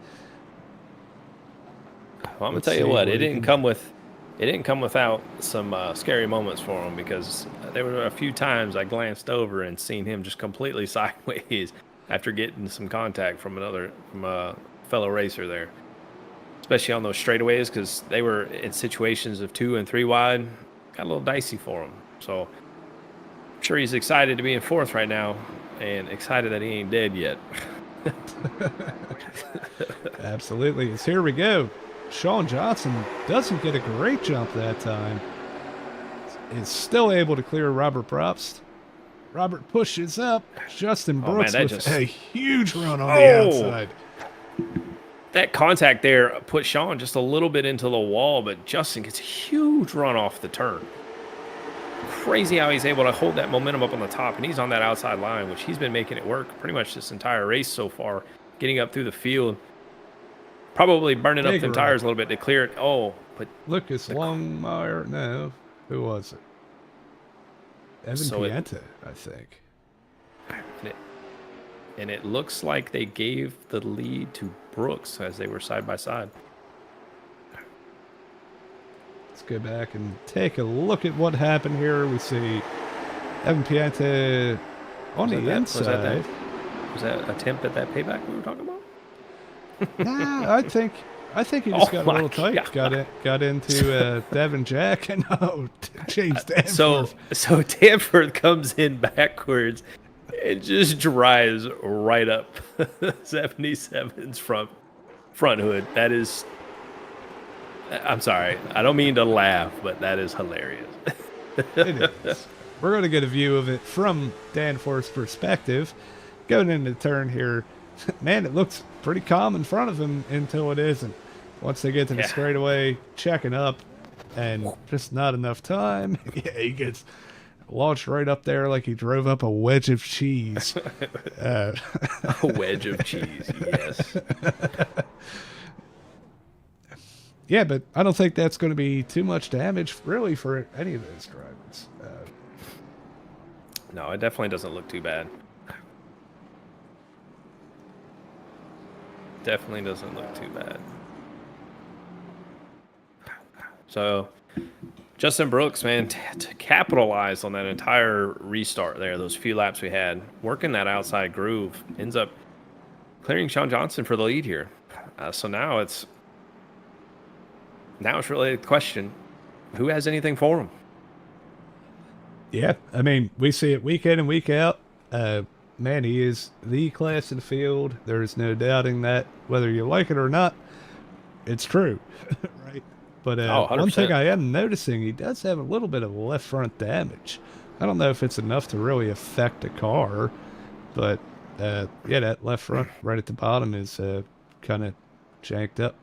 Well, I'm gonna Let's tell you see what, what he can do. it didn't come without some scary moments for him, because there were a few times I glanced over and seen him just completely sideways after getting some contact from a fellow racer there, especially on those straightaways, because they were in situations of 2 and 3 wide. Got a little dicey for him. So I'm sure he's excited to be in fourth right now, and excited that he ain't dead yet. Absolutely. It's here we go. Sean Johnson doesn't get a great jump that time. Is still able to clear Robert Probst. Robert pushes up. Justin Oh man, Brooks that with just a huge run on the outside. That contact there put Sean just a little bit into the wall, but Justin gets a huge run off the turn. Crazy how he's able to hold that momentum up on the top, and he's on that outside line, which he's been making it work pretty much this entire race so far, getting up through the field, probably burning up Big them run. tires a little bit to clear it. Oh, but Lucas Longmire. No. Who was it? Evan Pienta, I think. And it looks like they gave the lead to Brooks as they were side by side. Let's go back and take a look at what happened here. We see Evan Pienta on the inside. Was that attempt at that payback we were talking about? Nah, I think he just got a little tight. God. Got into Devin Jack and James Danforth. So Danforth comes in backwards and just drives right up 77's front hood. That is, I'm sorry, I don't mean to laugh, but that is hilarious. It is. We're going to get a view of it from Danforth's perspective. Going into the turn here, man, it looks pretty calm in front of him until it isn't. Once they get to the straightaway, checking up, and just not enough time. Yeah, he gets launched right up there like he drove up a wedge of cheese. A wedge of cheese, yes. Yeah, but I don't think that's going to be too much damage, really, for any of those drivers. No, it definitely doesn't look too bad. Definitely doesn't look too bad. So, Justin Brooks, man, to capitalize on that entire restart there, those few laps we had, working that outside groove, ends up clearing Sean Johnson for the lead here. So now it's really the question, who has anything for him? Yeah, I mean, we see it week in and week out. Man, he is the class of the field. There's no doubting that, whether you like it or not, it's true, right? But one thing I am noticing, he does have a little bit of left front damage. I don't know if it's enough to really affect the car, but yeah, that left front right at the bottom is kind of janked up.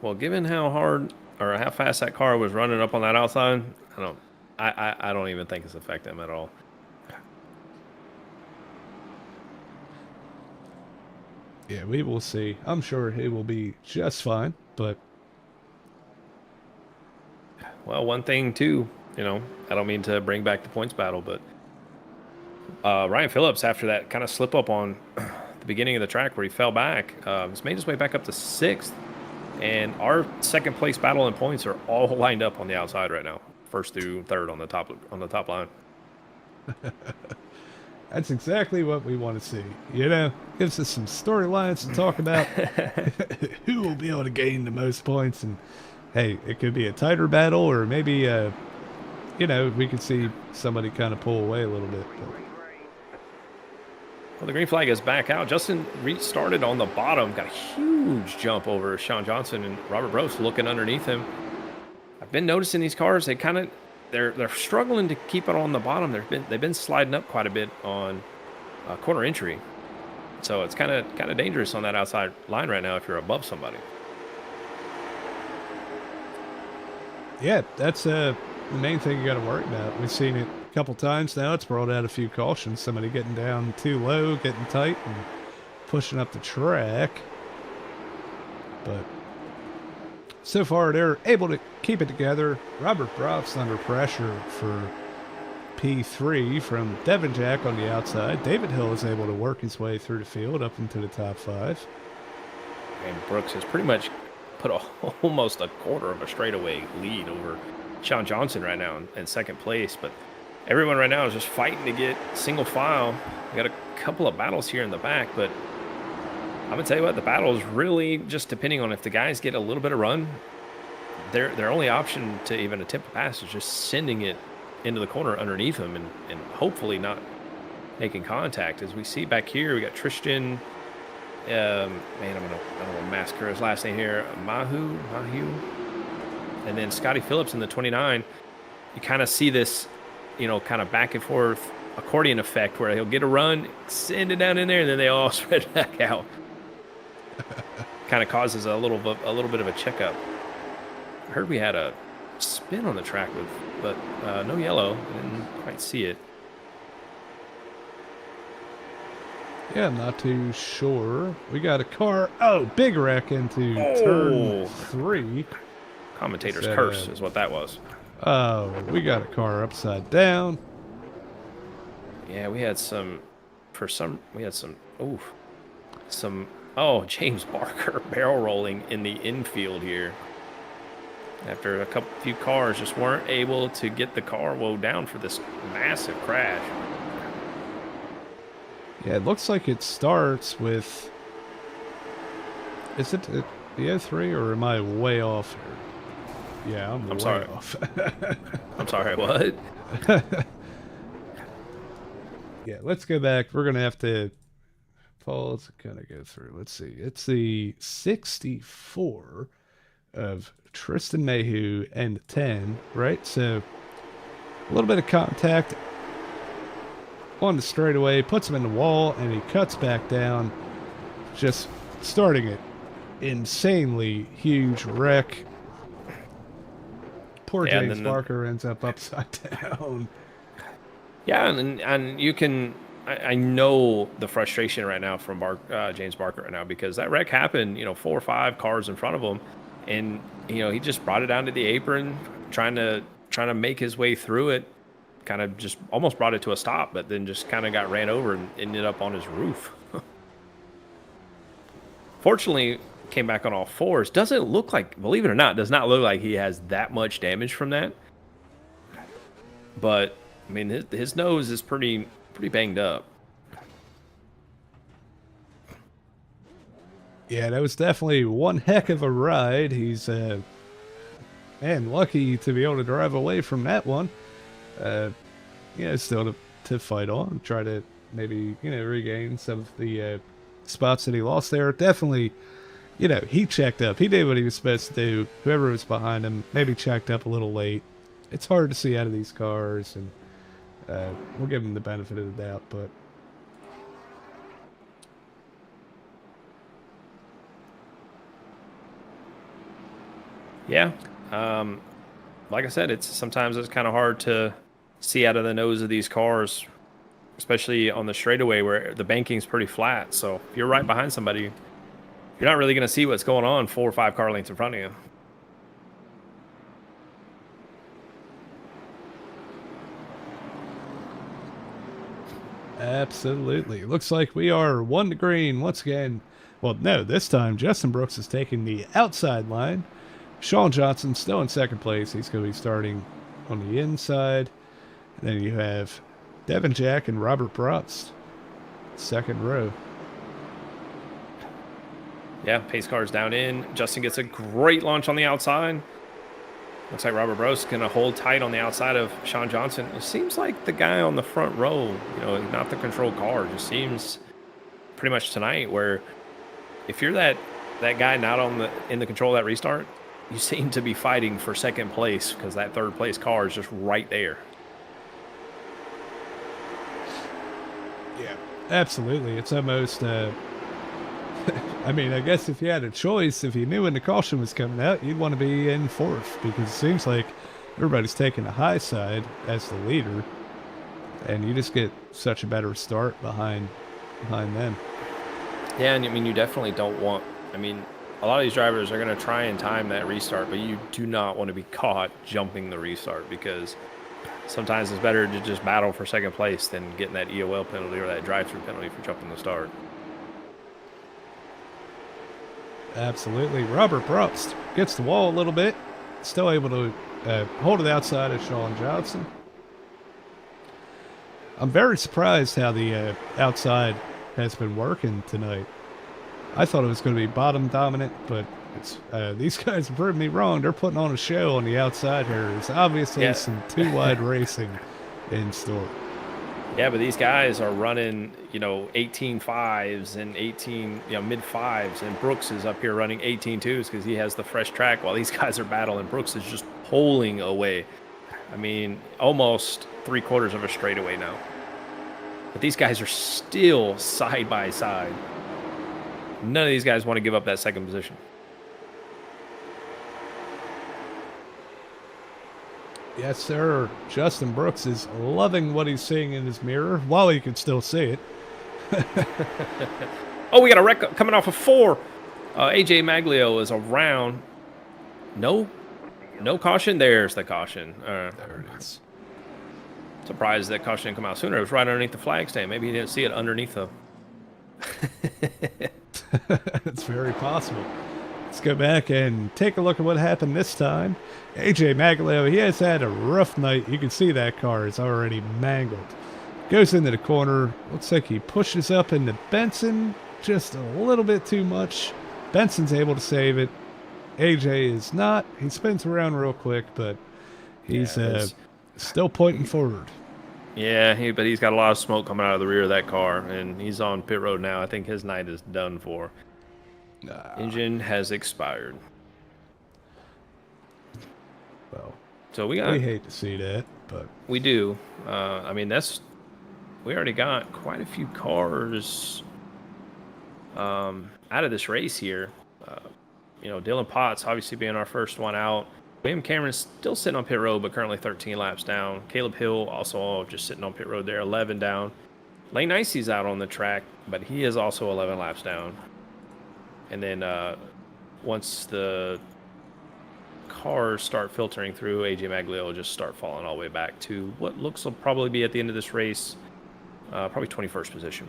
Well, given how hard or how fast that car was running up on that outside, I don't even think it's affecting him at all. Yeah, we will see. I'm sure he will be just fine, but... Well, one thing, too, I don't mean to bring back the points battle, but Ryan Phillips, after that kind of slip up on the beginning of the track where he fell back, has made his way back up to 6th. And our second place battle in points are all lined up on the outside right now. 1st through 3rd on the top line. That's exactly what we want to see. Gives us some storylines to talk about. Who will be able to gain the most points? And hey, it could be a tighter battle, or maybe we could see somebody kind of pull away a little bit. Well, the green flag is back out. Justin restarted on the bottom, got a huge jump over Sean Johnson, and Robert Brooks looking underneath him. I've been noticing these cars, they're struggling to keep it on the bottom. They've been sliding up quite a bit on corner entry, so it's kind of dangerous on that outside line right now if you're above somebody. Yeah, that's the main thing you got to worry about. We've seen it a couple times now. It's brought out a few cautions. Somebody getting down too low, getting tight, and pushing up the track. But so far they're able to keep it together. Robert Brock's under pressure for P3 from Devin Jack on the outside. David Hill is able to work his way through the field up into the top 5. And Brooks has pretty much put almost a quarter of a straightaway lead over Sean Johnson right now in second place. But everyone right now is just fighting to get single file. We got a couple of battles here in the back, but I'm going to tell you what, the battle is really just depending on if the guys get a little bit of run. Their only option to even attempt to pass is just sending it into the corner underneath them and hopefully not making contact. As we see back here, we got Tristan, I don't want to massacre his last name here, Mahu, and then Scotty Phillips in the 29. You kind of see this, kind of back and forth accordion effect where he'll get a run, send it down in there, and then they all spread back out. Kind of causes a little bit of a checkup. I heard we had a spin on the track but no yellow. I didn't quite see it. Yeah, I'm not too sure. We got a car. Oh, big wreck into turn 3. Commentator's curse is what that was. Oh, we got a car upside down. Yeah, we had some. James Barker barrel rolling in the infield here. After a few cars just weren't able to get the car down for this massive crash. Yeah, it looks like it starts with... Is it the 03 or am I way off here? Yeah, I'm way sorry. off. I'm sorry, what? Yeah, let's go back. We're going to have to... Paul's going to go through. Let's see. It's the 64 of Tristan Mayhew and 10, right? So a little bit of contact on the straightaway, puts him in the wall, and he cuts back down, just starting it. Insanely huge wreck. Poor James Barker ends up upside down. Yeah, and you can... I know the frustration right now from James Barker right now, because that wreck happened, 4 or 5 cars in front of him, and he just brought it down to the apron, trying to make his way through it, kind of just almost brought it to a stop, but then just kind of got ran over and ended up on his roof. Fortunately, came back on all fours. Doesn't look like, believe it or not, does not look like he has that much damage from that. But I mean, his nose is pretty banged up. Yeah, that was definitely one heck of a ride. He's lucky to be able to drive away from that one. Still to fight on, try to maybe regain some of the spots that he lost there. Definitely, he checked up. He did what he was supposed to do. Whoever was behind him maybe checked up a little late. It's hard to see out of these cars, and we'll give him the benefit of the doubt, but yeah, like I said, sometimes it's kind of hard to see out of the nose of these cars, especially on the straightaway where the banking's pretty flat. So if you're right behind somebody, you're not really going to see what's going on 4 or 5 car lengths in front of you. Absolutely. Looks like we are 1 to green once again. Well, no, this time Justin Brooks is taking the outside line. Sean Johnson still in second place. He's going to be starting on the inside. And then you have Devin Jack and Robert Probst, second row. Yeah, pace car's down in. Justin gets a great launch on the outside. Looks like Robert Probst going to hold tight on the outside of Sean Johnson. It seems like the guy on the front row, not the control car, just seems pretty much tonight where if you're that guy not in the control of that restart, you seem to be fighting for second place because that third place car is just right there. Yeah, absolutely. It's almost, I guess if you had a choice, if you knew when the caution was coming out, you'd want to be in fourth because it seems like everybody's taking the high side as the leader, and you just get such a better start behind them. Yeah, and you definitely don't want. a lot of these drivers are going to try and time that restart, but you do not want to be caught jumping the restart because sometimes it's better to just battle for second place than getting that EOL penalty or that drive-through penalty for jumping the start. Absolutely. Robert Probst gets the wall a little bit. Still able to hold it outside of Sean Johnson. I'm very surprised how the outside has been working tonight. I thought it was going to be bottom dominant, but it's these guys have proved me wrong. They're putting on a show on the outside here. There's obviously some two-wide racing in store. Yeah, but these guys are running, 18.5s and 18, mid-5s, and Brooks is up here running 18.2s because he has the fresh track while these guys are battling. Brooks is just pulling away. I mean, almost 3/4 of a straightaway now. But these guys are still side by side. None of these guys want to give up that second position. Yes, sir. Justin Brooks is loving what he's seeing in his mirror while he can still see it. Oh, we got a wreck coming off of 4. AJ Maglio is around. No caution. There's the caution. There it is. Surprised that caution didn't come out sooner. It was right underneath the flag stand. Maybe he didn't see it underneath the... It's very possible. Let's go back and take a look at what happened this time. AJ Maglio, he has had a rough night. You can see that car is already mangled. Goes into the corner. Looks like he pushes up into Benson just a little bit too much. Benson's able to save it. AJ is not. He spins around real quick, but he's still pointing forward. Yeah, but he's got a lot of smoke coming out of the rear of that car, and he's on pit road now. I think his night is done for. Engine has expired. Well, so we hate to see that, but we do. I mean, we already got quite a few cars out of this race here. Dylan Potts obviously being our first one out. William Cameron's still sitting on pit road, but currently 13 laps down. Caleb Hill also just sitting on pit road there, 11 down. Lane Icey's out on the track, but he is also 11 laps down. And then once the cars start filtering through, AJ Maglio will just start falling all the way back to what looks will probably be at the end of this race, probably 21st position.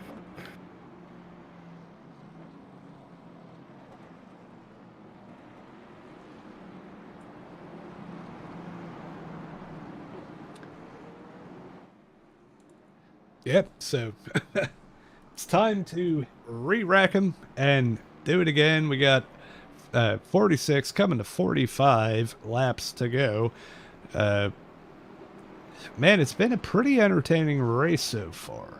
Yep, so it's time to re-rack them and do it again. We got 46 coming to 45 laps to go. Man, it's been a pretty entertaining race so far.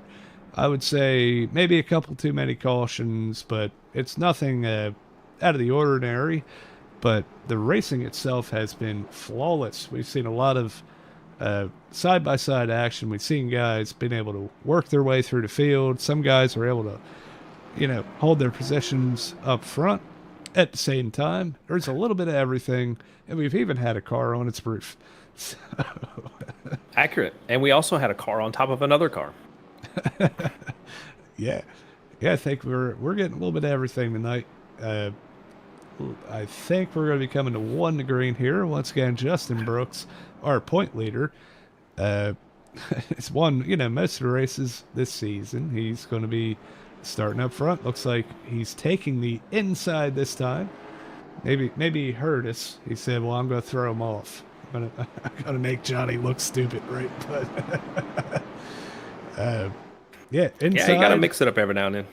I would say maybe a couple too many cautions, but it's nothing out of the ordinary. But the racing itself has been flawless. We've seen a lot of side-by-side action. We've seen guys being able to work their way through the field. Some guys are able to, hold their positions up front at the same time. There's a little bit of everything, and we've even had a car on its roof. So. Accurate. And we also had a car on top of another car. Yeah, I think we're getting a little bit of everything tonight. I think we're going to be coming to 1 to green here. Once again, Justin Brooks, our point leader. It's won, most of the races this season. He's going to be starting up front. Looks like he's taking the inside this time. Maybe he heard us. He said, well, I'm going to throw him off. I'm going to make Johnny look stupid, right? But, yeah, inside. Yeah, you got to mix it up every now and then.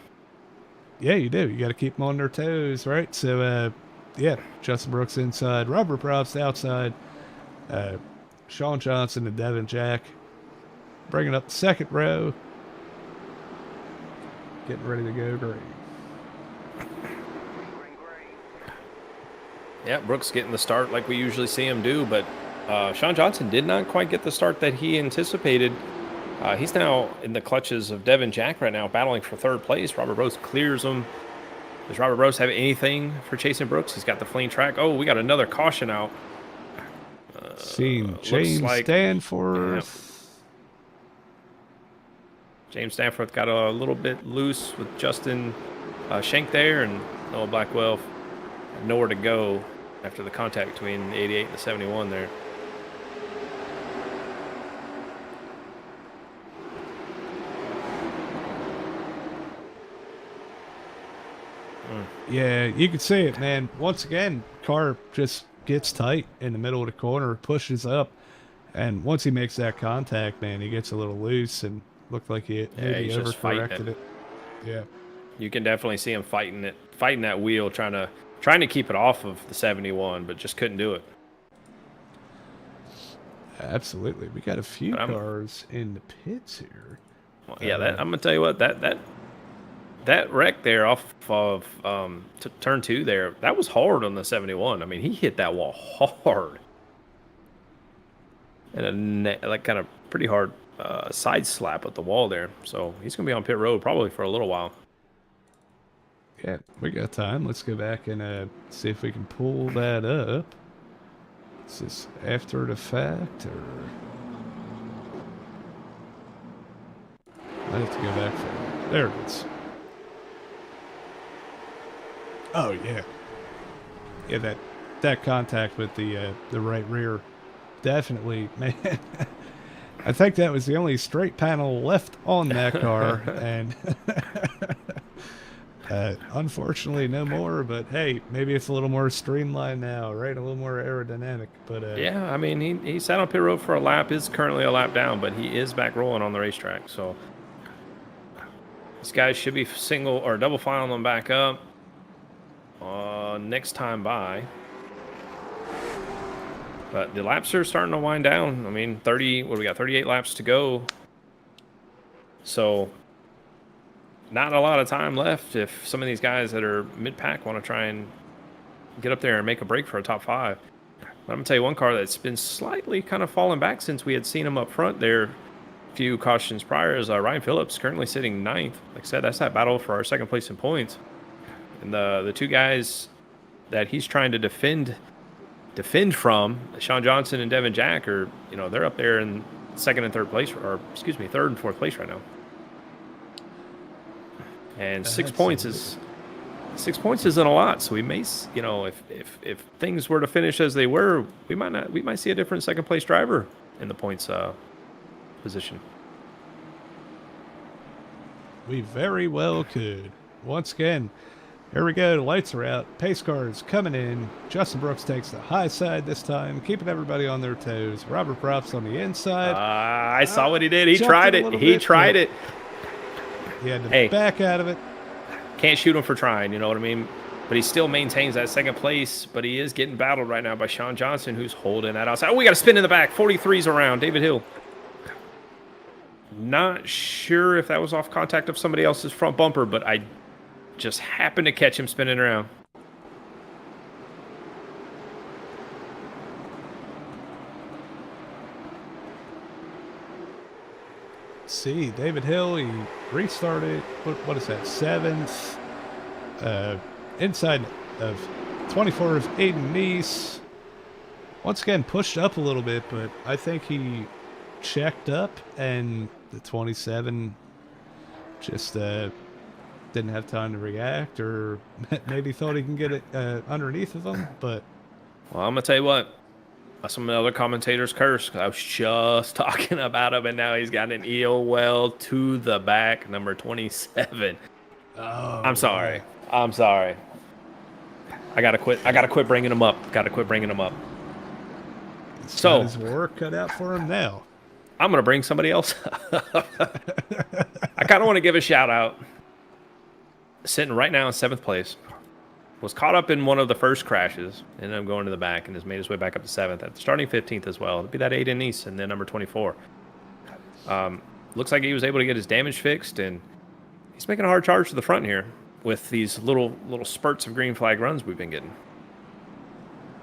Yeah, you do. You got to keep them on their toes, right? So, yeah, Justin Brooks inside, Robert Probst outside, Sean Johnson and Devin Jack bringing up the second row, getting ready to go green. Yeah, Brooks getting the start like we usually see him do, but Sean Johnson did not quite get the start that he anticipated. He's now in the clutches of Devin Jack right now, battling for third place. Robert Rose clears him. Does Robert Rose have anything for chasing Brooks? He's got the clean track. Oh, we got another caution out. Seen James Danforth. Yeah. James Danforth got a little bit loose with Justin Schenk there, and Noah Blackwell nowhere to go after the contact between the 88 and the 71 there. Yeah, you can see it, man. Once again, car just gets tight in the middle of the corner, pushes up, and once he makes that contact, man, he gets a little loose and looked like he maybe he's just fighting overcorrected it. Yeah. You can definitely see him fighting that wheel, trying to keep it off of the 71, but just couldn't do it. Absolutely. We got a few cars in the pits here. Well, yeah, I'm gonna tell you what, that wreck there off of turn 2 there, that was hard on the 71. I mean, he hit that wall hard, and like kind of pretty hard side slap at the wall there. So he's gonna be on pit road probably for a little while. Yeah, we got time. Let's go back and see if we can pull that up. Is this after the fact, or I have to go back for it. There it is. Oh yeah, yeah. That contact with the right rear, definitely, man. I think that was the only straight panel left on that car, and unfortunately no more. But hey, maybe it's a little more streamlined now, right? A little more aerodynamic. But yeah, I mean, he sat on pit road for a lap. Is currently a lap down, but he is back rolling on the racetrack. So these guys should be single or double filing them back up next time by. But the laps are starting to wind down. I mean, 30. What do we got? 38 laps to go. So not a lot of time left if some of these guys that are mid-pack want to try and get up there and make a break for a top 5. But I'm going to tell you one car that's been slightly kind of falling back since we had seen him up front there a few cautions prior is Ryan Phillips, currently sitting 9th. Like I said, that's that battle for our second place in points. And the two guys that he's trying to defend from, Sean Johnson and Devin Jack, are, they're up there in second and third place, or excuse me, third and fourth place right now. And 6 points isn't a lot. So we may, if things were to finish as they were, we might see a different second place driver in the points position. We very well could. Once again, here we go. The lights are out. Pace cars coming in. Justin Brooks takes the high side this time, keeping everybody on their toes. Robert Props on the inside. I saw what he did. He tried it. He tried it. He had to back out of it. Can't shoot him for trying, you know what I mean? But he still maintains that second place, but he is getting battled right now by Sean Johnson, who's holding that outside. Oh, we got a spin in the back. 43's around. David Hill. Not sure if that was off contact of somebody else's front bumper, but I just happened to catch him spinning around. See, David Hill, he restarted. What is that? 7th. Inside of 24 of Aiden Neese. Once again, pushed up a little bit, but I think he checked up, and the 27 just didn't have time to react, or maybe thought he can get it underneath of him. But well, I'm gonna tell you what. Some of the other commentators curse. I was just talking about him, and now he's got an eel well to the back, number 27. Oh, I'm sorry. Man. I'm sorry. I gotta quit bringing him up. So his work cut out for him now. I'm gonna bring somebody else up. I kind of want to give a shout out. Sitting right now in 7th place. Was caught up in one of the first crashes, ended up going to the back, and has made his way back up to 7th. At starting 15th as well. It'd be that Aiden Neese and then number 24. Looks like he was able to get his damage fixed, and he's making a hard charge to the front here with these little spurts of green flag runs we've been getting.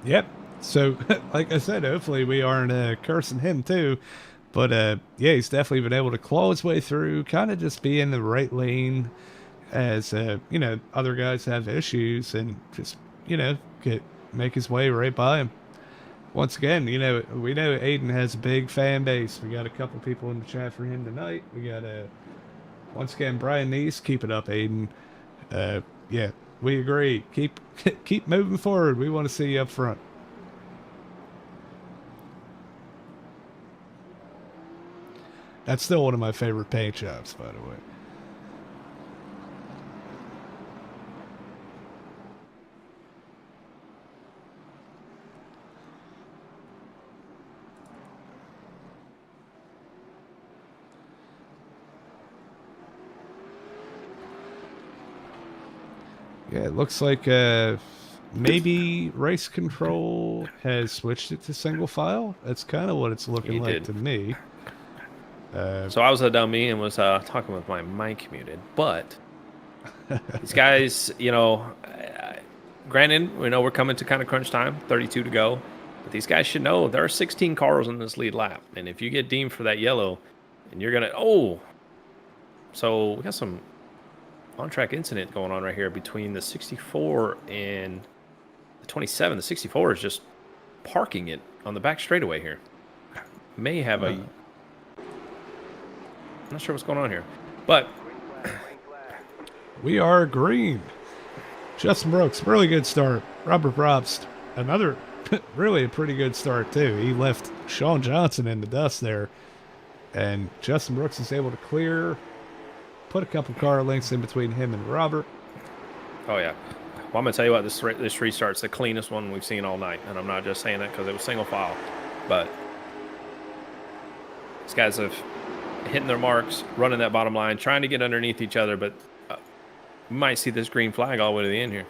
Yep. So, like I said, hopefully we aren't cursing him too. But, yeah, he's definitely been able to claw his way through, kind of just be in the right lane, as other guys have issues, and just make his way right by him. Once again, we know Aiden has a big fan base. We got a couple people in the chat for him tonight. We got once again Brian Neese, keep it up, Aiden. Yeah, We agree. Keep moving forward. We want to see you up front. That's still one of my favorite paint jobs, by the way. Yeah, it looks like maybe race control has switched it to single file. That's kind of what it's looking He like did. to me. So I was a dummy and was talking with my mic muted. But these guys, granted, we know we're coming to kind of crunch time, 32 to go. But these guys should know there are 16 cars on this lead lap. And if you get deemed for that yellow, and you're going to, so we got some on-track incident going on right here between the 64 and the 27. The 64 is just parking it on the back straightaway here. May have a... I'm not sure what's going on here. But... we are green. Justin Brooks, really good start. Robert Probst, another really a pretty good start too. He left Sean Johnson in the dust there. And Justin Brooks is able to clear, put a couple car lengths in between him and Robert. Oh, yeah. Well, I'm going to tell you what, this restart's the cleanest one we've seen all night. And I'm not just saying that because it was single file. But these guys have hitting their marks, running that bottom line, trying to get underneath each other. But we might see this green flag all the way to the end here.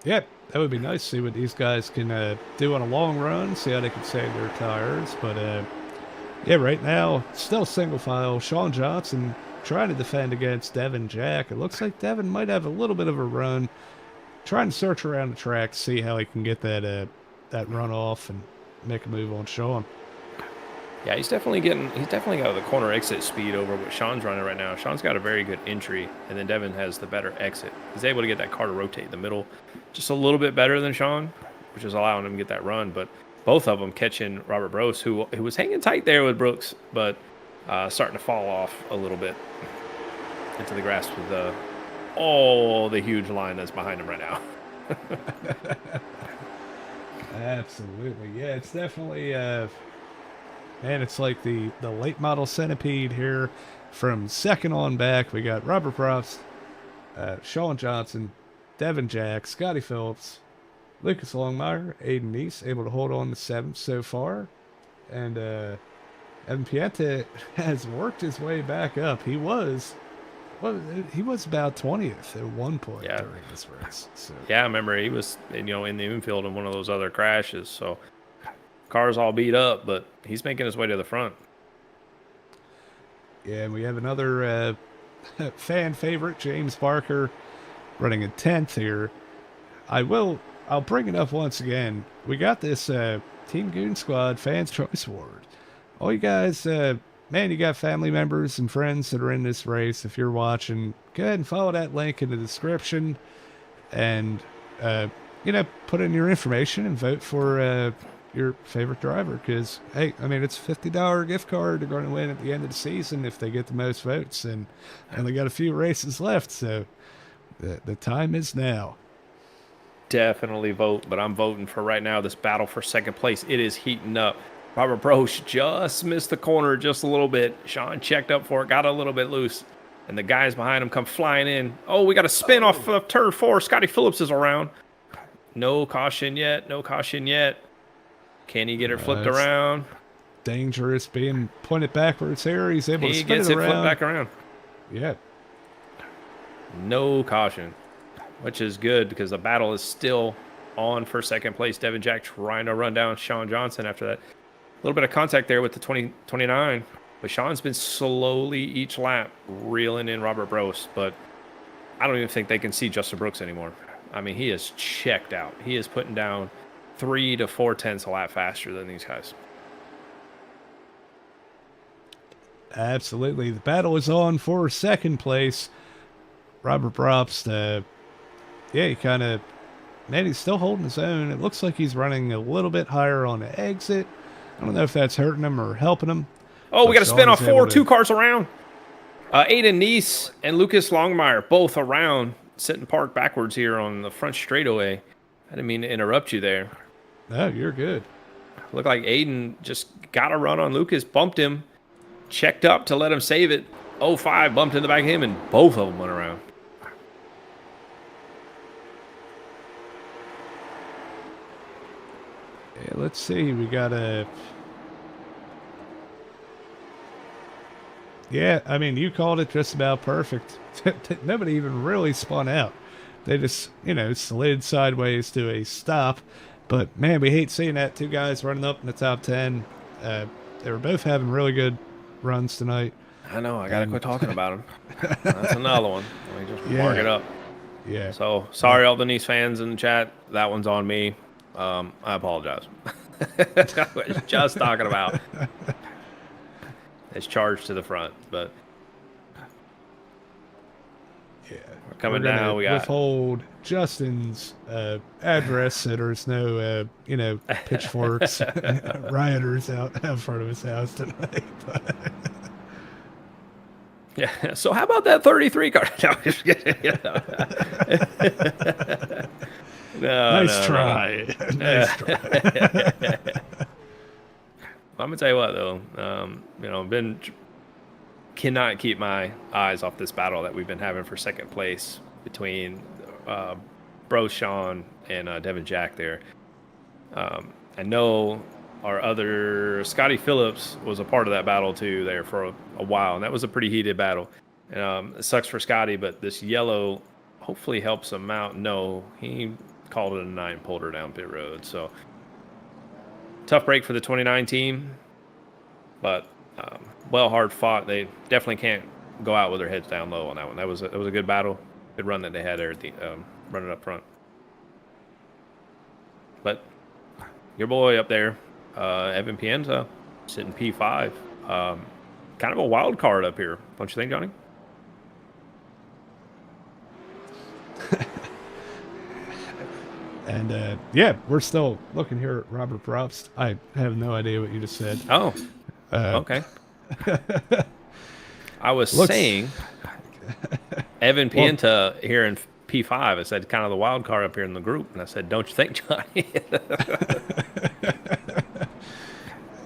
Yeah, that would be nice to see what these guys can do on a long run, see how they can save their tires. But, yeah, right now, still single file. Sean Johnson trying to defend against Devin Jack. It looks like Devin might have a little bit of a run. Trying to search around the track to see how he can get that run off and make a move on Sean. Yeah, he's definitely got the corner exit speed over what Sean's running right now. Sean's got a very good entry, and then Devin has the better exit. He's able to get that car to rotate in the middle just a little bit better than Sean, which is allowing him to get that run. But both of them catching Robert Brose, who was hanging tight there with Brooks, but starting to fall off a little bit into the grass with the huge line that's behind him right now. Absolutely. Yeah, it's definitely... man, it's like the late model centipede here. From second on back, we got Robert Probst, Sean Johnson, Devin Jack, Scotty Phillips, Lucas Longmire, Aiden Neese, able to hold on to seventh so far. And Evan Pienta has worked his way back up. He was about 20th at one point during this race. So. Yeah, I remember he was in the infield in one of those other crashes. So car's all beat up, but he's making his way to the front. Yeah, and we have another fan favorite, James Barker, running in 10th here. I'll bring it up once again. We got this Team Goon Squad Fans Choice Award. All you guys, man, you got family members and friends that are in this race. If you're watching, go ahead and follow that link in the description and, put in your information and vote for your favorite driver. Because, hey, I mean, it's a $50 gift card they're going to win at the end of the season if they get the most votes. And only got a few races left, so the time is now. Definitely vote, but I'm voting for right now this battle for second place. It is heating up. Robert Broche just missed the corner just a little bit. Sean checked up for it, got a little bit loose, and the guys behind him come flying in. Oh, we got a spin off of turn 4. Scotty Phillips is around. No caution yet. Can he get her flipped around? Dangerous being pointed backwards here. He's able to spin it around. He gets it flipped back around. Yeah. No caution, which is good because the battle is still on for second place. Devin Jack trying to run down Sean Johnson after that. A little bit of contact there with the 29, but Sean's been slowly each lap reeling in Robert Brose, but I don't even think they can see Justin Brooks anymore. I mean, he is checked out. He is putting down 3 to 4 tenths a lap faster than these guys. Absolutely. The battle is on for second place. Robert Probst, he kind of, man, he's still holding his own. It looks like he's running a little bit higher on the exit. I don't know if that's hurting him or helping him. Oh, we got to spin off 4, 2 cars around. Aiden Neese and Lucas Longmire both around, sitting parked backwards here on the front straightaway. I didn't mean to interrupt you there. No, you're good. Looked like Aiden just got a run on Lucas, bumped him, checked up to let him save it. 05 bumped in the back of him, and both of them went around. Yeah, let's see. We got a... Yeah, I mean, you called it just about perfect. Nobody even really spun out. They just, slid sideways to a stop. But, man, we hate seeing that. Two guys running up in the top 10. They were both having really good runs tonight. I know. I got to quit talking about him. That's another one. Let me just mark it up. Yeah. So, sorry, all the Nice fans in the chat. That one's on me. I apologize. I was just talking about. It's charged to the front, but yeah, we're coming down. We got withhold Justin's address so there's no pitchforks, rioters out front of his house tonight. Yeah. So how about that 33 car? No, just kidding. Nice try. Nice try. I'm gonna tell you what, though. Ben cannot keep my eyes off this battle that we've been having for second place between Bro Sean and Devin Jack there. I know our other Scotty Phillips was a part of that battle too there for a while, and that was a pretty heated battle. It sucks for Scotty, but this yellow hopefully helps him out. No, he called it a 9, pulled her down pit road. So tough break for the 29 team, but hard fought. They definitely can't go out with their heads down low on that one. That was a good battle, good run that they had there at the running up front. But your boy up there, Evan Pienta, sitting P5, kind of a wild card up here, don't you think, Johnny? And we're still looking here at Robert Probst. I have no idea what you just said. Oh, okay. I was saying Evan Pienta here in P5. I said kind of the wild card up here in the group, and I said, "Don't you think, Johnny?"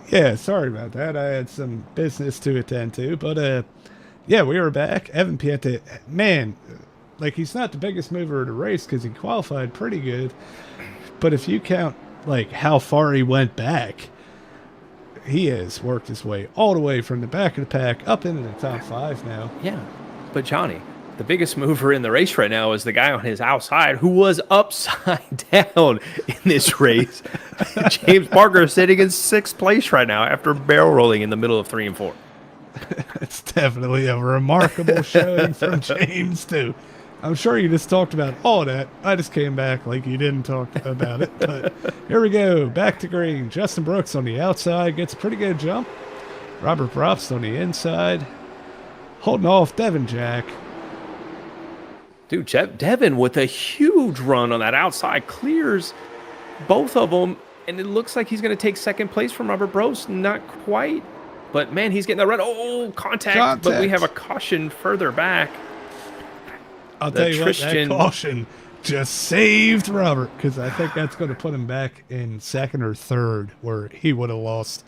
Yeah, sorry about that. I had some business to attend to, but we were back. Evan Pienta, man. Like, he's not the biggest mover of the race because he qualified pretty good. But if you count, like, how far he went back, he has worked his way all the way from the back of the pack up into the top 5 now. Yeah. But, Johnny, the biggest mover in the race right now is the guy on his outside who was upside down in this race. James Parker is sitting in 6th place right now after barrel rolling in the middle of 3 and 4. It's definitely a remarkable showing from James, too. I'm sure you just talked about all that. I just came back like you didn't talk about it. But here we go. Back to green. Justin Brooks on the outside gets a pretty good jump. Robert Probst on the inside. Holding off Devin Jack. Dude, Devin with a huge run on that outside clears both of them. And it looks like he's going to take 2nd place from Robert Probst. Not quite. But, man, he's getting that run. Oh, contact. But we have a caution further back. I'll tell you what, that caution just saved Robert, because I think that's going to put him back in 2nd or 3rd, where he would have lost,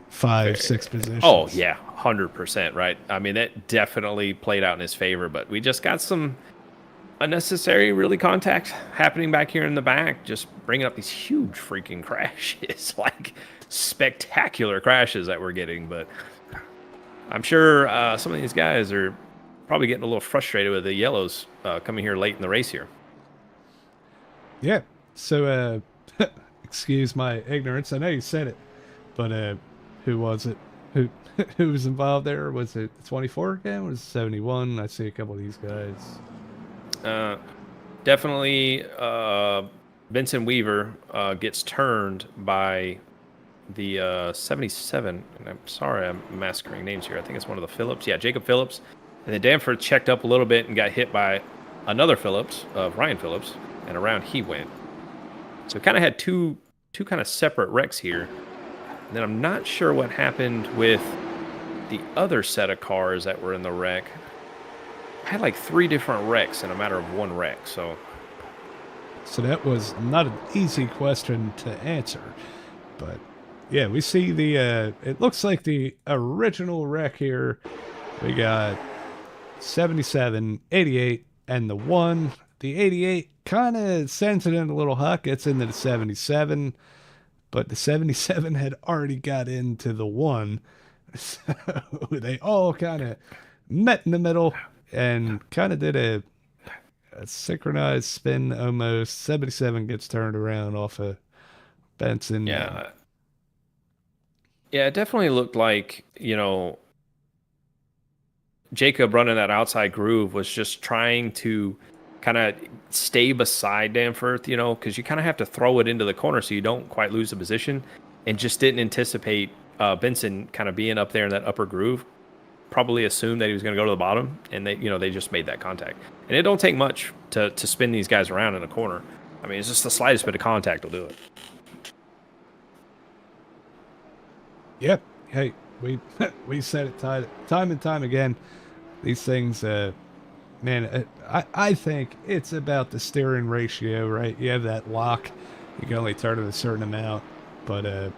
5, 6 positions. Oh, yeah, 100%, right? I mean, that definitely played out in his favor, but we just got some unnecessary, really, contact happening back here in the back, just bringing up these huge freaking crashes, like spectacular crashes that we're getting. But I'm sure some of these guys are probably getting a little frustrated with the yellows coming here late in the race here. Yeah. So, excuse my ignorance. I know you said it, but who was it? Who was involved there? Was it 24 again? Was it 71? I see a couple of these guys. Definitely Vincent Weaver gets turned by the 77. And I'm sorry, I'm massacring names here. I think it's one of the Phillips. Yeah, Jacob Phillips. And then Danforth checked up a little bit and got hit by another Phillips, Ryan Phillips, and around he went. So kind of had two kind of separate wrecks here. And then I'm not sure what happened with the other set of cars that were in the wreck, I had like 3 different wrecks in a matter of 1 wreck. So that was not an easy question to answer. But yeah, we see the, it looks like the original wreck here. We got 77, 88, and the 1. The 88 kind of sends it in a little huck. It's into the 77, but the 77 had already got into the 1. So they all kind of met in the middle and kind of did a synchronized spin almost. 77 gets turned around off of Benson. yeah, yeah, it definitely looked like, Jacob running that outside groove was just trying to kind of stay beside Danforth, because you kind of have to throw it into the corner so you don't quite lose the position, and just didn't anticipate Benson kind of being up there in that upper groove. Probably assumed that he was going to go to the bottom, and they just made that contact. And it don't take much to spin these guys around in a corner. I mean, it's just the slightest bit of contact will do it. Yep. Hey, we said it time and time again. These things, man, I think it's about the steering ratio, right? You have that lock. You can only turn it a certain amount. But,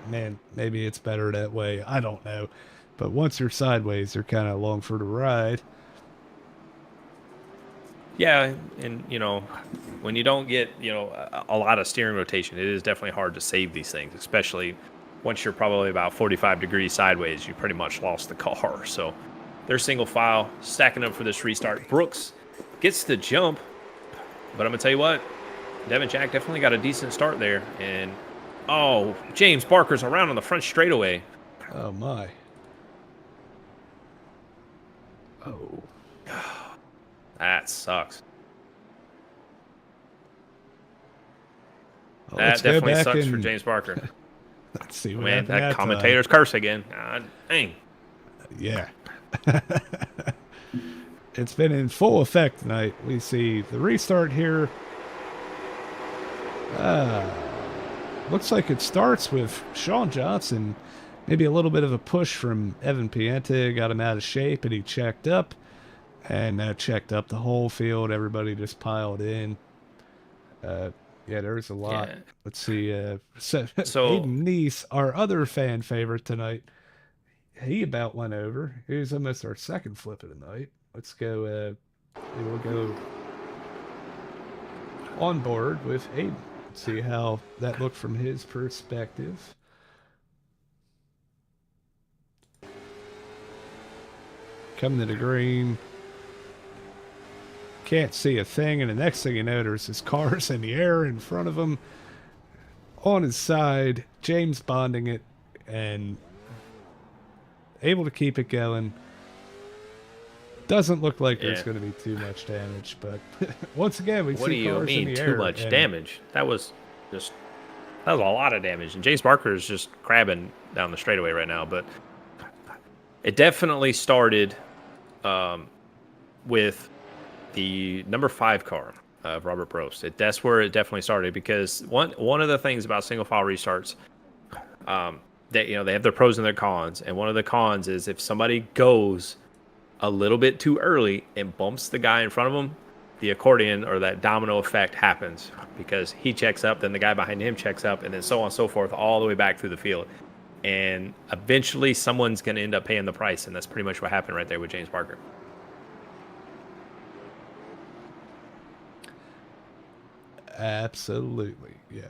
man, maybe it's better that way. I don't know. But once you're sideways, you're kind of along for the ride. Yeah, and, when you don't get, a lot of steering rotation, it is definitely hard to save these things, especially once you're probably about 45 degrees sideways. You pretty much lost the car. So they're single file, stacking up for this restart. Brooks gets the jump, but I'm going to tell you what, Devin Jack definitely got a decent start there. And, James Barker's around on the front straightaway. Oh, my. Oh. That sucks. Well, that definitely sucks for James Barker. Let's see what Man, that happened commentator's curse again. Dang. Yeah. It's been in full effect tonight. We see the restart here. Looks like it starts with Sean Johnson. Maybe a little bit of a push from Evan Pienta. Got him out of shape, and he checked up. And that checked up the whole field. Everybody just piled in. Yeah, there's a lot. Yeah. Let's see. So So Aiden Neese, our other fan favorite tonight, he about went over. He was almost our second flip of the night. Let's go. We'll go on board with Aiden. See how that looked from his perspective. Coming to the green. Can't see a thing, and the next thing you know, there's his cars in the air in front of him. On his side, James bonding it and able to keep it going. Doesn't look like there's going to be too much damage, but once again, we see cars in the air. Too much damage? That was a lot of damage, and James Barker is just crabbing down the straightaway right now. But it definitely started with the number 5 car of Robert Prost. That's where it definitely started, because one of the things about single file restarts, they have their pros and their cons, and one of the cons is if somebody goes a little bit too early and bumps the guy in front of them, the accordion or that domino effect happens, because he checks up, then the guy behind him checks up, and then so on and so forth, all the way back through the field. And eventually someone's going to end up paying the price, and that's pretty much what happened right there with James Barker. Absolutely, yeah.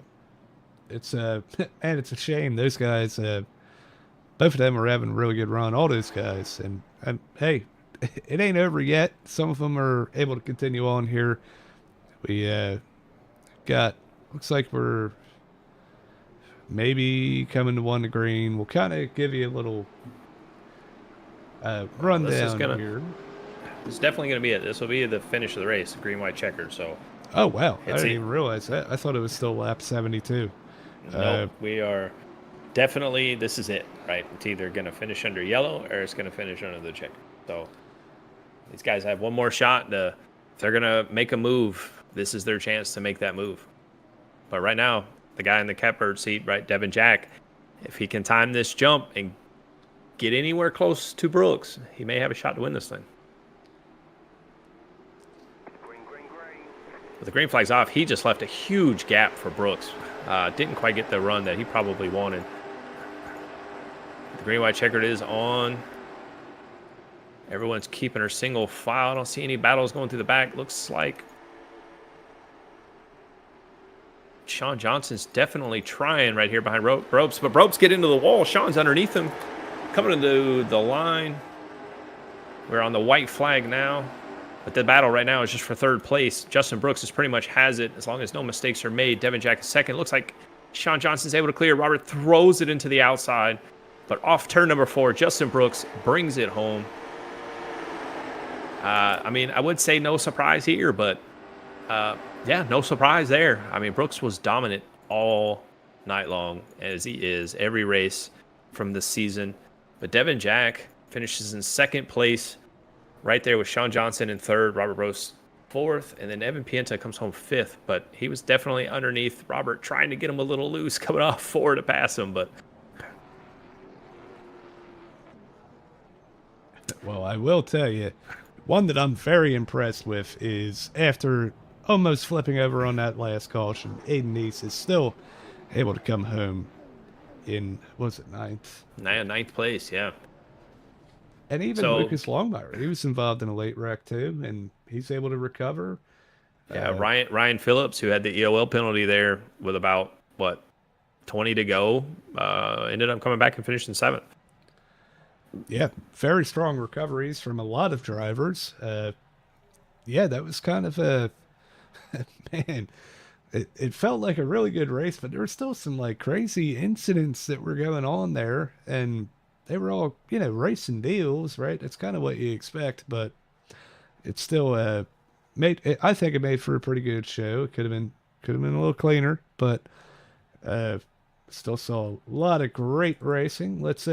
It's and it's a shame. Those guys, both of them are having a really good run. All those guys, and hey, it ain't over yet. Some of them are able to continue on here. We got, looks like we're maybe coming to 1 to green. We'll kind of give you a little rundown here. It's definitely going to be it. This will be the finish of the race, green, white, checkered. So. Oh, wow. I didn't even realize that. I thought it was still lap 72. No, we are definitely, this is it, right? It's either going to finish under yellow or it's going to finish under the checker. So these guys have one more shot. If they're going to make a move, this is their chance to make that move. But right now, the guy in the catbird seat, right, Devin Jack, if he can time this jump and get anywhere close to Brooks, he may have a shot to win this thing. With the green flag's off, he just left a huge gap for Brooks. Didn't quite get the run that he probably wanted. The green-white checkered is on. Everyone's keeping her single file. I don't see any battles going through the back. Looks like Sean Johnson's definitely trying right here behind Ropes, but Ropes get into the wall. Sean's underneath him, coming into the line. We're on the white flag now, but the battle right now is just for third place. Justin Brooks is pretty much has it as long as no mistakes are made. Devin Jack is second. Looks like Sean Johnson's able to clear. Robert throws it into the outside, but off turn number 4, Justin Brooks brings it home. I mean, I would say no surprise here, but yeah, no surprise there. I mean, Brooks was dominant all night long, as he is every race from this season. But Devin Jack finishes in second place, right there with Sean Johnson in third, Robert Rose fourth, and then Evan Pienta comes home fifth. But he was definitely underneath Robert, trying to get him a little loose, coming off 4 to pass him. But well, I will tell you, one that I'm very impressed with is after almost flipping over on that last caution, Aiden Neese is still able to come home in, was it ninth? Ninth place, yeah. And even Lucas Longmire, he was involved in a late wreck too, and he's able to recover. Yeah, Ryan Phillips, who had the EOL penalty there with about, 20 to go, ended up coming back and finishing 7th. Yeah, very strong recoveries from a lot of drivers. Yeah, that was kind of a man. It felt like a really good race, but there were still some like crazy incidents that were going on there, and they were all racing deals, right? That's kind of what you expect, but it still made. I think it made for a pretty good show. It could have been a little cleaner, but still saw a lot of great racing. Let's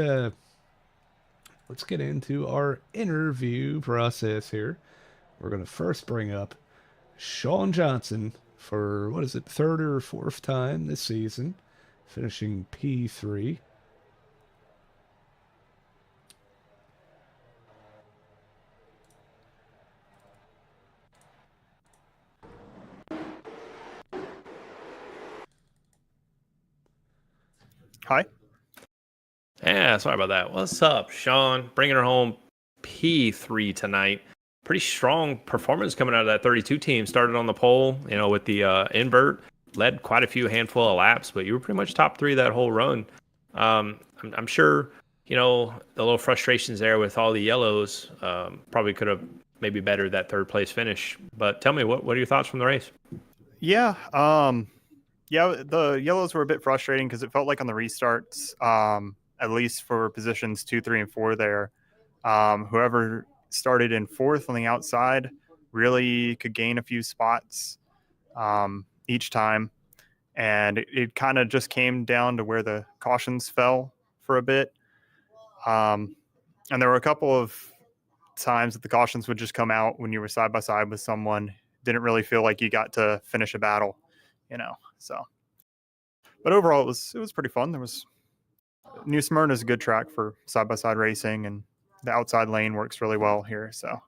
get into our interview process here. We're going to first bring up Sean Johnson for, what is it, 3rd or 4th time this season, finishing P3. Hi. Yeah, sorry about that. What's up, Sean? Bringing her home P3 tonight. Pretty strong performance coming out of that 32 team. Started on the pole, with the invert. Led quite a few handful of laps, but you were pretty much top 3 that whole run. I'm sure, the little frustrations there with all the yellows probably could have maybe bettered that 3rd place finish. But tell me, what are your thoughts from the race? Yeah. Yeah, the yellows were a bit frustrating because it felt like on the restarts, at least for positions 2, 3, and 4 there, whoever started in 4th on the outside really could gain a few spots each time. And it kind of just came down to where the cautions fell for a bit. And there were a couple of times that the cautions would just come out when you were side by side with someone. Didn't really feel like you got to finish a battle, so. But overall, it was pretty fun. New Smyrna is a good track for side by side racing, and the outside lane works really well here. So,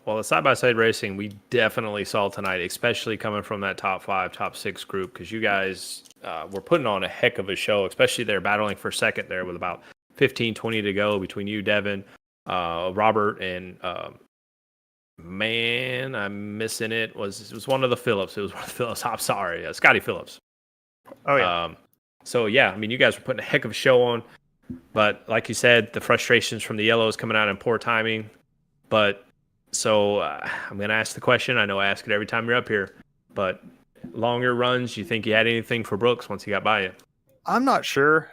well, the side by side racing we definitely saw tonight, especially coming from that top 5, top 6 group, because you guys were putting on a heck of a show, especially they're battling for second there with about 15, 20 to go between you, Devin, Robert, and man, I'm missing it. It was one of the Phillips. It was one of the Phillips. I'm sorry, Scotty Phillips. Oh yeah. So yeah, I mean, you guys were putting a heck of a show on, but like you said, the frustrations from the yellows coming out in poor timing. But so I'm gonna ask the question. I know I ask it every time you're up here, but longer runs. You think you had anything for Brooks once he got by you? I'm not sure.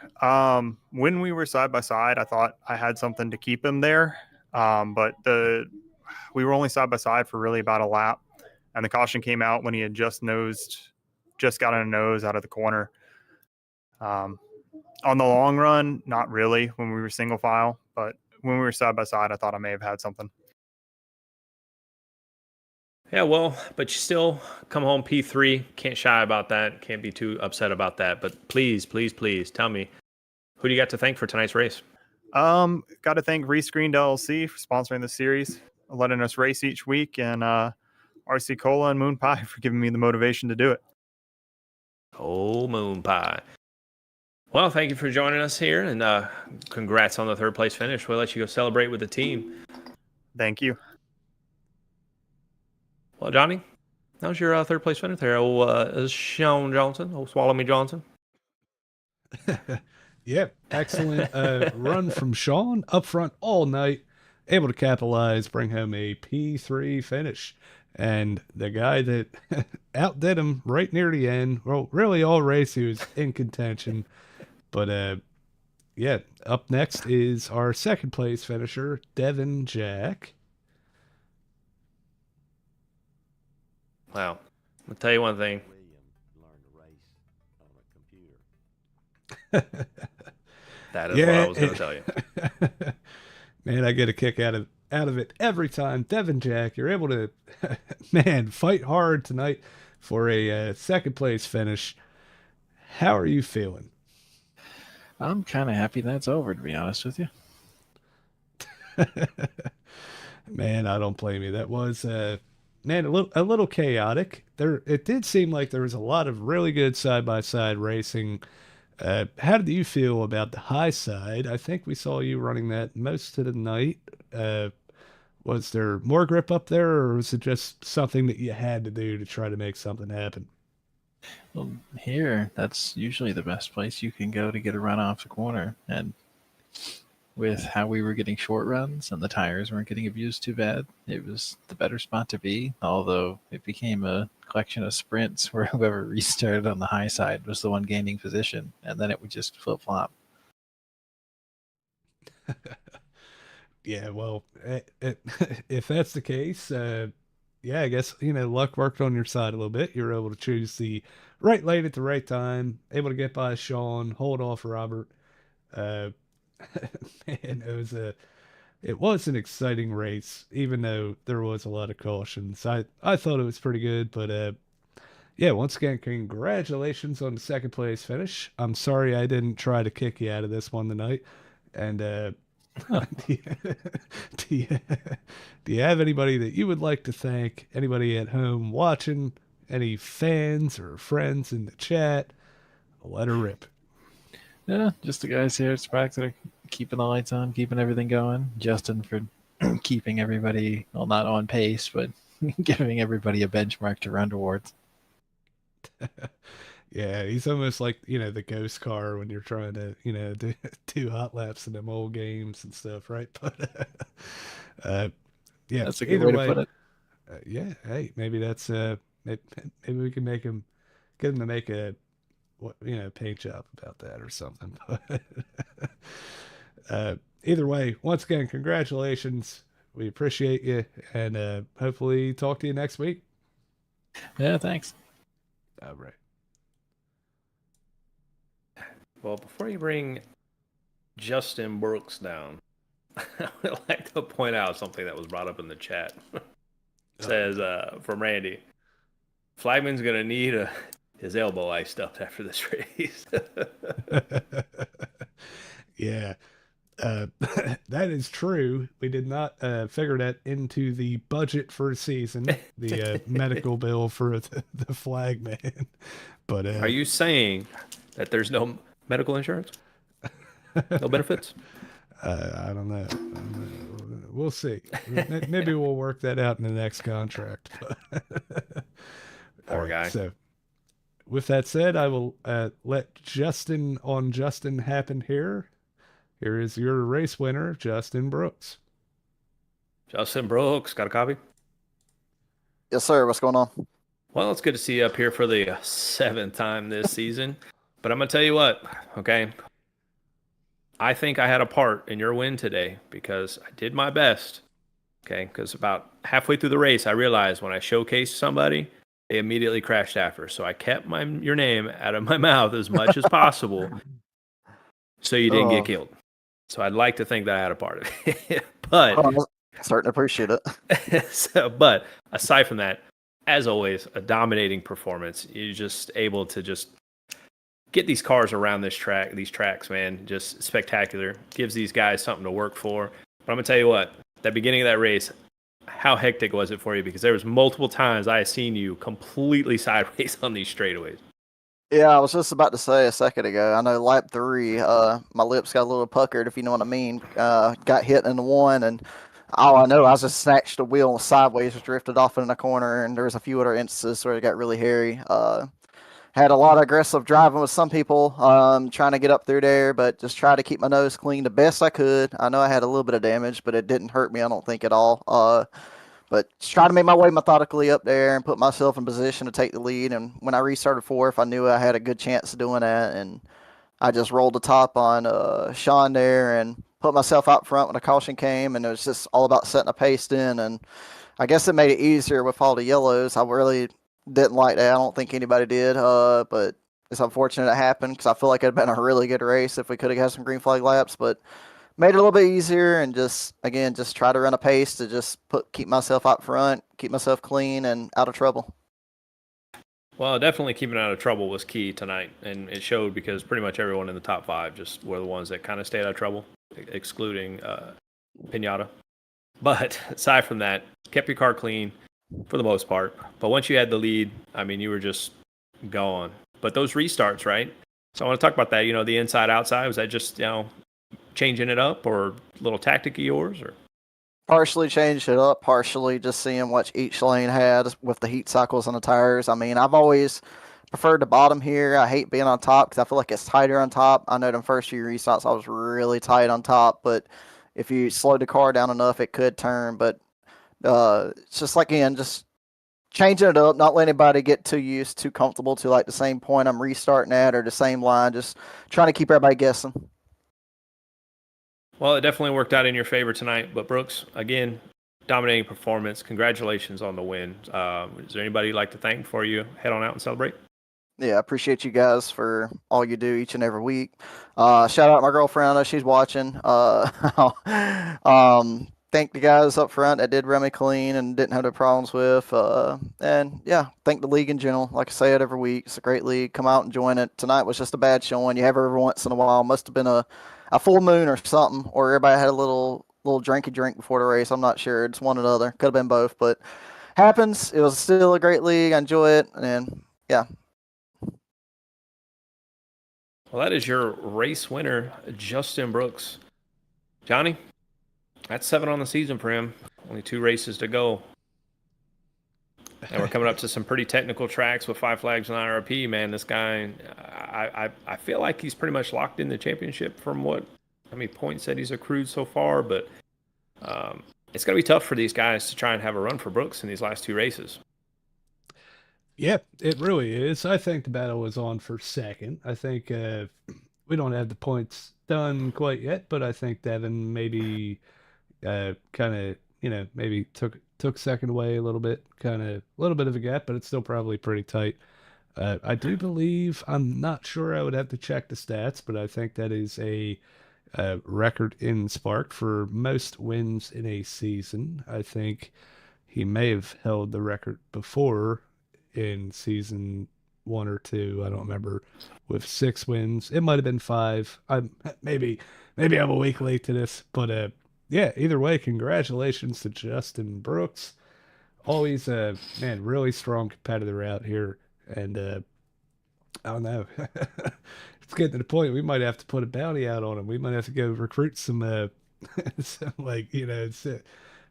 When we were side by side, I thought I had something to keep him there. But we were only side by side for really about a lap, and the caution came out when he had just got on a nose out of the corner. On the long run, not really when we were single file, but when we were side by side, I thought I may have had something. Yeah, well, but you still come home P3. Can't shy about that. Can't be too upset about that. But please, please, please tell me, who do you got to thank for tonight's race? Got to thank Rescreened LLC for sponsoring the series, letting us race each week, and RC Cola and Moon Pie for giving me the motivation to do it. Oh, Moon Pie. Well, thank you for joining us here, and congrats on the third place finish. We'll let you go celebrate with the team. Thank you. Well, Johnny, how's your third place finish there? Sean Johnson, Swallow Me Johnson. Yep, excellent run from Sean up front all night, able to capitalize, bring home a P3 finish. And the guy that outdid him right near the end, well, really all race, he was in contention. But yeah, up next is our second place finisher, Devin Jack. Wow. I'll tell you one thing. That is what I was going to tell you. Man, I get a kick out of it every time. Devin Jack, you're able to, man, fight hard tonight for a second place finish. How are you feeling? I'm kind of happy that's over, to be honest with you. Man, I don't blame you. That was, man, a little chaotic. It did seem like there was a lot of really good side-by-side racing. How did you feel about the high side? I think we saw you running that most of the night. Was there more grip up there, or was it just something that you had to do to try to make something happen? Well, here, that's usually the best place you can go to get a run off the corner. And with how we were getting short runs and the tires weren't getting abused too bad, it was the better spot to be. Although it became a collection of sprints where whoever restarted on the high side was the one gaining position, and then it would just flip-flop. Yeah, well, if that's the case, yeah, I guess, luck worked on your side a little bit. You were able to choose the right lane at the right time, able to get by Sean, hold off Robert. Uh, man, it was an exciting race, even though there was a lot of cautions. I thought it was pretty good, but yeah, once again, congratulations on the second place finish. I'm sorry I didn't try to kick you out of this one tonight. And do you, do you have anybody that you would like to thank? Anybody at home watching? Any fans or friends in the chat? Let her rip. Yeah, just the guys here at Sprax that are keeping the lights on, keeping everything going. Justin for keeping everybody, well, not on pace, but giving everybody a benchmark to run towards. Yeah, he's almost like, the ghost car when you're trying to, do hot laps in them old games and stuff, right? But yeah, That's a good either way way, to put it. Yeah, hey, maybe that's maybe we can get him to make a paint job about that or something. Either way, once again, congratulations. We appreciate you, and hopefully talk to you next week. Yeah, thanks. All right. Well, before you bring Justin Brooks down, I would like to point out something that was brought up in the chat. It says from Randy, Flagman's going to need his elbow iced up after this race. Yeah, that is true. We did not figure that into the budget for a season, the medical bill for the Flagman. But are you saying that there's no medical insurance? No benefits? I don't know. We'll see. Maybe we'll work that out in the next contract. Poor guy. So, with that said, I will let Justin on Justin happen here. Here is your race winner, Justin Brooks. Justin Brooks, got a copy? Yes, sir. What's going on? Well, it's good to see you up here for the seventh time this season. But I'm going to tell you what, okay? I think I had a part in your win today because I did my best, okay? Because about halfway through the race, I realized when I showcased somebody, they immediately crashed after. So I kept your name out of my mouth as much as possible so you didn't get killed. So I'd like to think that I had a part of it. But I'm starting to appreciate it. But aside from that, as always, a dominating performance. You're just able to just get these cars around these tracks, man, just spectacular. Gives these guys something to work for. But I'm gonna tell you what, that beginning of that race, how hectic was it for you? Because there was multiple times I seen you completely sideways on these straightaways. Yeah, I was just about to say a second ago. I know lap 3, my lips got a little puckered, if you know what I mean. Got hit in the one, and all I know, I just snatched the wheel sideways, drifted off in the corner, and there was a few other instances where it got really hairy. Had a lot of aggressive driving with some people, trying to get up through there, but just try to keep my nose clean the best I could. I know I had a little bit of damage, but it didn't hurt me, I don't think, at all. But just try to make my way methodically up there and put myself in position to take the lead. And when I restarted fourth, I knew I had a good chance of doing that. And I just rolled the top on Sean there and put myself out front when the caution came. And it was just all about setting a pace in. And I guess it made it easier with all the yellows. I really didn't like that. I don't think anybody did. But it's unfortunate it happened because I feel like it'd been a really good race if we could have had some green flag laps. But made it a little bit easier and just try to run a pace to just keep myself out front, keep myself clean and out of trouble. Well, definitely keeping out of trouble was key tonight, and it showed because pretty much everyone in the top 5 just were the ones that kind of stayed out of trouble, excluding Pienta. But aside from that, kept your car clean for the most part. But once you had the lead, I mean, you were just gone. But those restarts, right? So I want to talk about that. You know, the inside outside, was that just, you know, changing it up or a little tactic of yours? Or partially changed it up, partially just seeing what each lane had with the heat cycles on the tires. I mean, I've always preferred the bottom here. I hate being on top because I feel like it's tighter on top. I know them first few restarts I was really tight on top, but if you slowed the car down enough, it could turn. But it's just like, again, just changing it up, not letting anybody get too used, too comfortable to like the same point I'm restarting at or the same line, just trying to keep everybody guessing. Well, it definitely worked out in your favor tonight. But Brooks, again, dominating performance. Congratulations on the win. Is there anybody you'd like to thank before you head on out and celebrate? Yeah, I appreciate you guys for all you do each and every week. Shout out to my girlfriend. I know she's watching. Thank the guys up front that did run me clean and didn't have no problems with. And yeah, thank the league in general. Like I say it every week, it's a great league. Come out and join it. Tonight was just a bad showing. You have it every once in a while. Must have been a full moon or something, or everybody had a little drinky drink before the race. I'm not sure. It's one or the other. Could have been both, but happens. It was still a great league. I enjoy it, and yeah. Well, that is your race winner, Justin Brooks. Johnny, that's 7 on the season for him. Only 2 races to go. And we're coming up to some pretty technical tracks with 5 flags and IRP, man. This guy, I feel like he's pretty much locked in the championship from what, how many points that he's accrued so far. But it's going to be tough for these guys to try and have a run for Brooks in these last 2 races. Yeah, it really is. I think the battle was on for second. I think we don't have the points done quite yet, but I think Devin maybe kind of, maybe took second away a little bit, kind of a little bit of a gap, but it's still probably pretty tight. I do believe, I'm not sure, I would have to check the stats, but I think that is a record in Spark for most wins in a season. I think he may have held the record before in season 1 or 2. I don't remember, with 6 wins. It might have been 5. I'm maybe I'm a week late to this, but yeah, either way, congratulations to Justin Brooks. Always a really strong competitor out here, and I don't know. It's getting to the point we might have to put a bounty out on him. We might have to go recruit some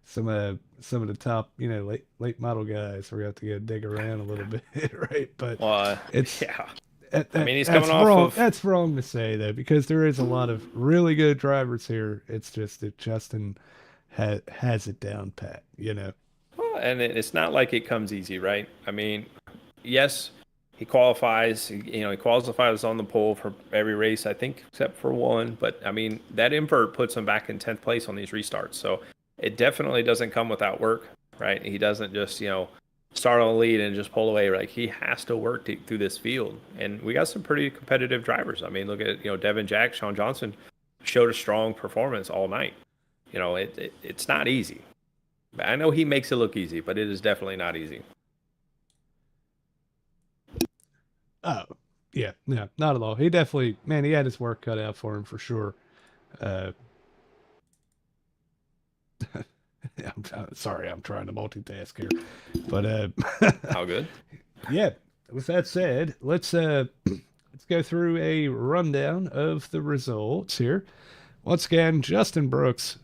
some some of the top, late model guys. We're gonna have to go dig around a little bit, right? But it's yeah. I mean, he's that's coming off wrong. of... That's wrong to say though, because there is a lot of really good drivers here. It's just that Justin has it down pat, Well, and it's not like it comes easy, right? I mean, yes, he qualifies. He qualifies on the pole for every race, I think, except for one. But I mean, that invert puts him back in 10th place on these restarts. So it definitely doesn't come without work, right? He doesn't just, start on the lead and just pull away. Like, he has to work through this field. And we got some pretty competitive drivers. I mean, look at, Devin Jack, Sean Johnson showed a strong performance all night. It's not easy. I know he makes it look easy, but it is definitely not easy. Oh, Yeah, no, not at all. He definitely, man, he had his work cut out for him for sure. Uh, sorry, I'm trying to multitask here, but How good? yeah. With that said, let's go through a rundown of the results here. Once again, Justin Brooks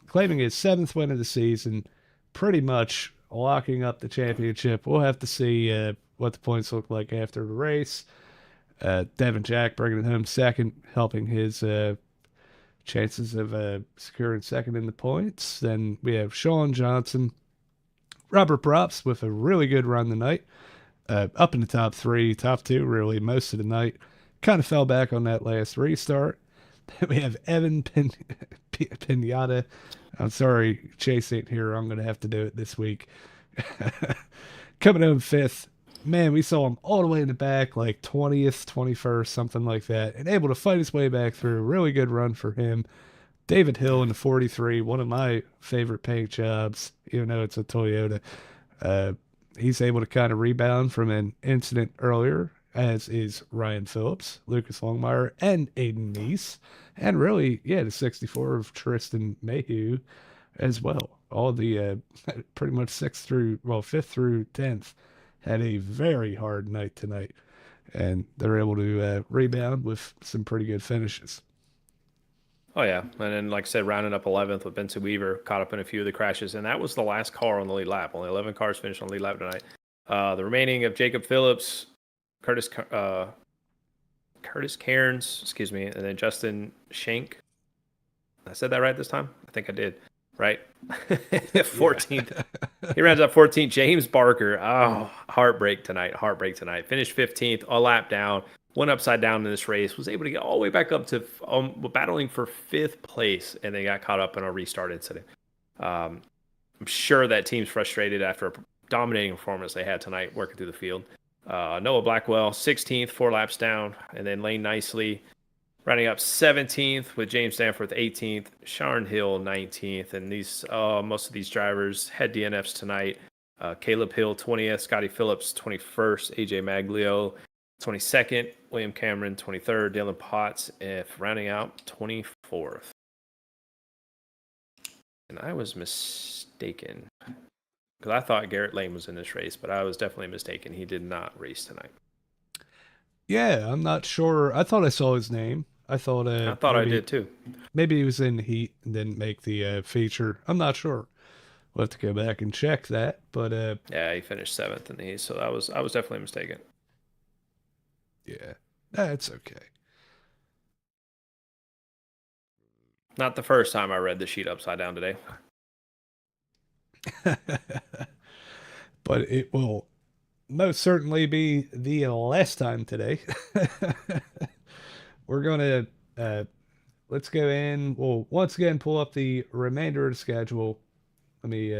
claiming his 7th win of the season, pretty much locking up the championship. We'll have to see what the points look like after the race. Devin Jack bringing it home second, helping his chances of securing second in the points. Then we have Sean Johnson, Robert Props with a really good run tonight, up in the top 3, top 2 really most of the night. Kind of fell back on that last restart. We have Evan Pinata. I'm sorry, Chase ain't here. I'm going to have to do it this week. Coming home 5th. Man, we saw him all the way in the back, like 20th, 21st, something like that, and able to fight his way back through. Really good run for him. David Hill in the 43, one of my favorite paint jobs, even though it's a Toyota. Uh, he's able to kind of rebound from an incident earlier, as is Ryan Phillips, Lucas Longmire, and Aiden Neese. And really, yeah, the 64 of Tristan Mayhew as well. All the pretty much 5th through 10th had a very hard night tonight. And they're able to rebound with some pretty good finishes. Oh yeah, and then like I said, rounding up 11th with Benson Weaver, caught up in a few of the crashes, and that was the last car on the lead lap. Only 11 cars finished on the lead lap tonight. The remaining of Jacob Phillips, Curtis Cairns, excuse me, and then Justin Shank. I said that right this time? I think I did. Right? 14th. He rounds up 14th. James Barker. Oh, heartbreak tonight. Finished 15th, a lap down. Went upside down in this race. Was able to get all the way back up to battling for 5th place, and they got caught up in a restart incident. I'm sure that team's frustrated after a dominating performance they had tonight working through the field. Noah Blackwell, 16th, 4 laps down, and then Lane Nicely running up 17th with James Danforth 18th, Sharon Hill 19th, and these most of these drivers had DNFs tonight. Caleb Hill 20th, Scotty Phillips 21st, AJ Maglio 22nd, William Cameron 23rd, Dylan Potts rounding out 24th. And I was mistaken because I thought Garrett Lane was in this race, but I was definitely mistaken. He did not race tonight. Yeah, I'm not sure. I thought I saw his name. I thought I did too. Maybe he was in the heat and didn't make the feature. I'm not sure. We'll have to go back and check that. But yeah, he finished 7th in the heat, so I was definitely mistaken. Yeah, that's okay. Not the first time I read the sheet upside down today. But it will most certainly be the last time today. We're going to let's go in. We'll once again pull up the remainder of the schedule. Let me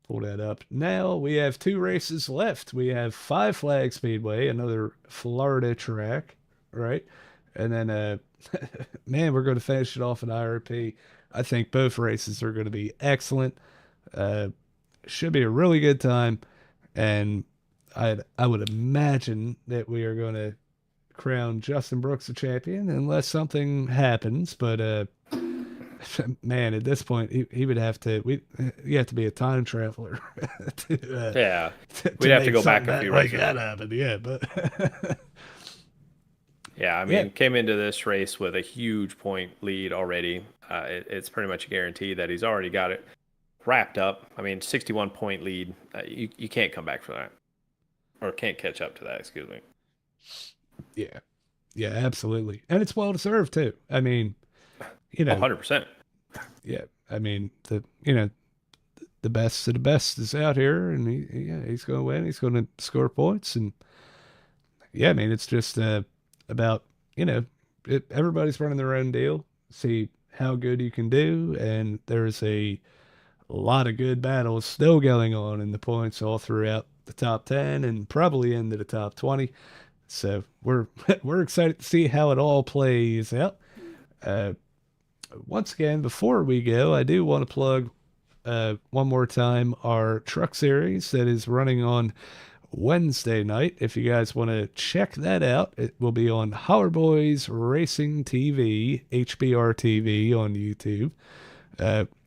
pull that up. Now we have 2 races left. We have Five Flag Speedway, another Florida track, right? And then, man, we're going to finish it off at IRP. I think both races are going to be excellent. Should be a really good time. And I would imagine that we are going to crown Justin Brooks the champion unless something happens. But man, at this point, he would have to. You have to be a time traveler. Yeah, we'd have to go back a few like races. that happened. Yeah, but yeah, I mean, came into this race with a huge point lead already. It's pretty much a guarantee that he's already got it wrapped up. I mean, 61 point lead. You can't come back for that, or can't catch up to that. Excuse me. Yeah, absolutely, and it's well deserved too. I mean, 100%. Yeah, I mean the best of the best is out here, and he's going to win. He's going to score points, and yeah, I mean it's just about everybody's running their own deal. See how good you can do, and there's a lot of good battles still going on in the points all throughout the top 10 and probably into the top 20. So we're excited to see how it all plays out. Once again, before we go, I do want to plug one more time our truck series that is running on Wednesday night. If you guys want to check that out, it will be on Holler Boys Racing TV, HBR TV on YouTube.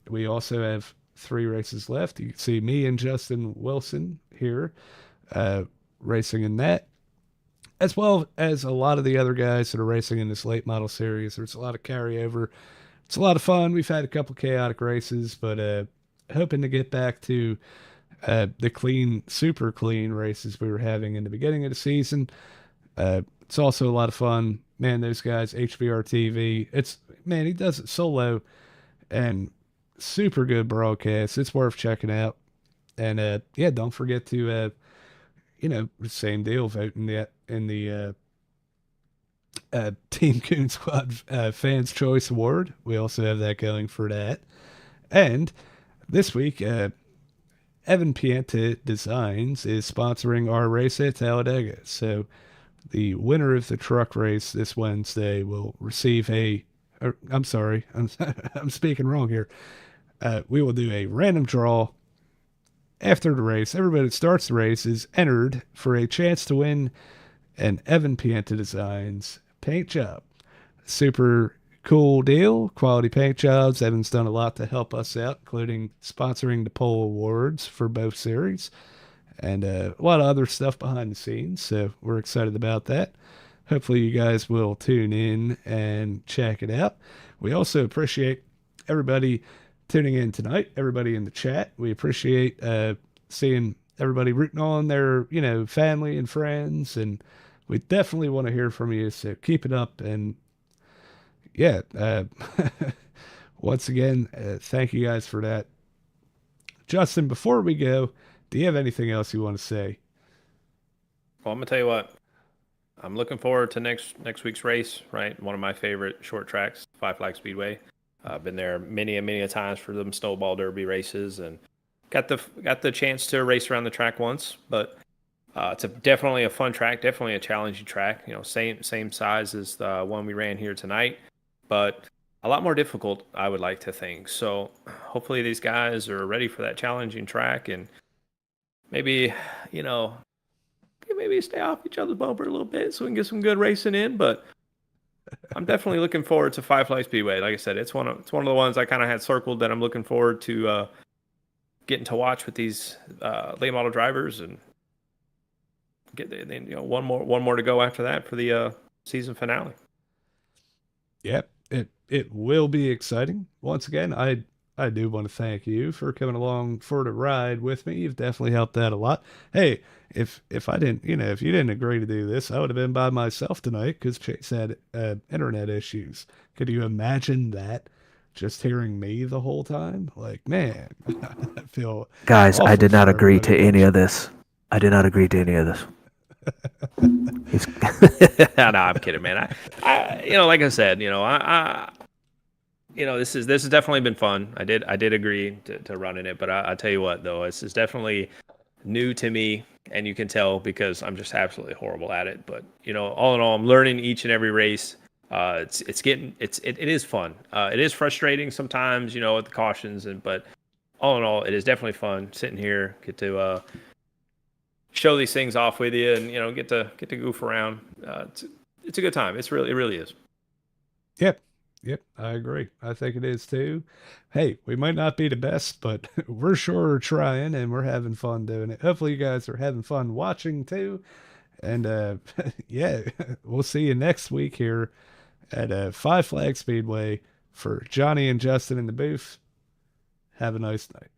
We also have 3 races left. You can see me and Justin Wilson here racing in that, as well as a lot of the other guys that are racing in this late model series. There's a lot of carryover. It's a lot of fun. We've had a couple chaotic races, but hoping to get back to the clean, super clean races we were having in the beginning of the season. It's also a lot of fun. Man, those guys, HBR TV, he does it solo and super good broadcast. It's worth checking out. And yeah, don't forget to, same deal, vote in the Team Coon Squad Fans Choice Award. We also have that going for that. And this week, Evan Pienta Designs is sponsoring our race at Talladega. So the winner of the truck race this Wednesday will receive I'm sorry, I'm speaking wrong here. We will do a random draw after the race. Everybody that starts the race is entered for a chance to win an Evan Pienta Designs paint job. Super cool deal. Quality paint jobs. Evan's done a lot to help us out, including sponsoring the Pole Awards for both series and a lot of other stuff behind the scenes. So we're excited about that. Hopefully you guys will tune in and check it out. We also appreciate everybody tuning in tonight, everybody in the chat. We appreciate seeing everybody rooting on their, family and friends, and we definitely want to hear from you, so keep it up. And yeah, once again, thank you guys for that. Justin, before we go, do you have anything else you want to say? Well, I'm gonna tell you what. I'm looking forward to next week's race. Right, one of my favorite short tracks, Five Flag Speedway. I've been there many a times for them snowball derby races, and got the chance to race around the track once. But it's definitely a fun track, definitely a challenging track. Same size as the one we ran here tonight, but a lot more difficult, I would like to think. So hopefully these guys are ready for that challenging track, and maybe maybe stay off each other's bumper a little bit so we can get some good racing in. But I'm definitely looking forward to Five Flag Speedway. Like I said, it's one of the ones I kind of had circled that I'm looking forward to getting to watch with these late model drivers, and one more to go after that for the season finale. Yep, it will be exciting. Once again, I do want to thank you for coming along for the ride with me. You've definitely helped out a lot. Hey, if I didn't, if you didn't agree to do this, I would have been by myself tonight because Chase had internet issues. Could you imagine that? Just hearing me the whole time? Like, man, I feel Guys, I awful did not for agree to everybody any of watching. this. I did not agree to any of this. No, I'm kidding, man. Like I said, this has definitely been fun. I did agree to running it, but I tell you what, though, this is definitely new to me, and you can tell because I'm just absolutely horrible at it. But all in all, I'm learning each and every race. It is fun. It is frustrating sometimes, with the cautions, but all in all, it is definitely fun sitting here, get to show these things off with you, and get to goof around. It's a good time. It really is. Yep, I agree. I think it is too. Hey, we might not be the best, but we're sure trying, and we're having fun doing it. Hopefully you guys are having fun watching too. And yeah, we'll see you next week here at Five Flag Speedway. For Johnny and Justin in the booth, have a nice night.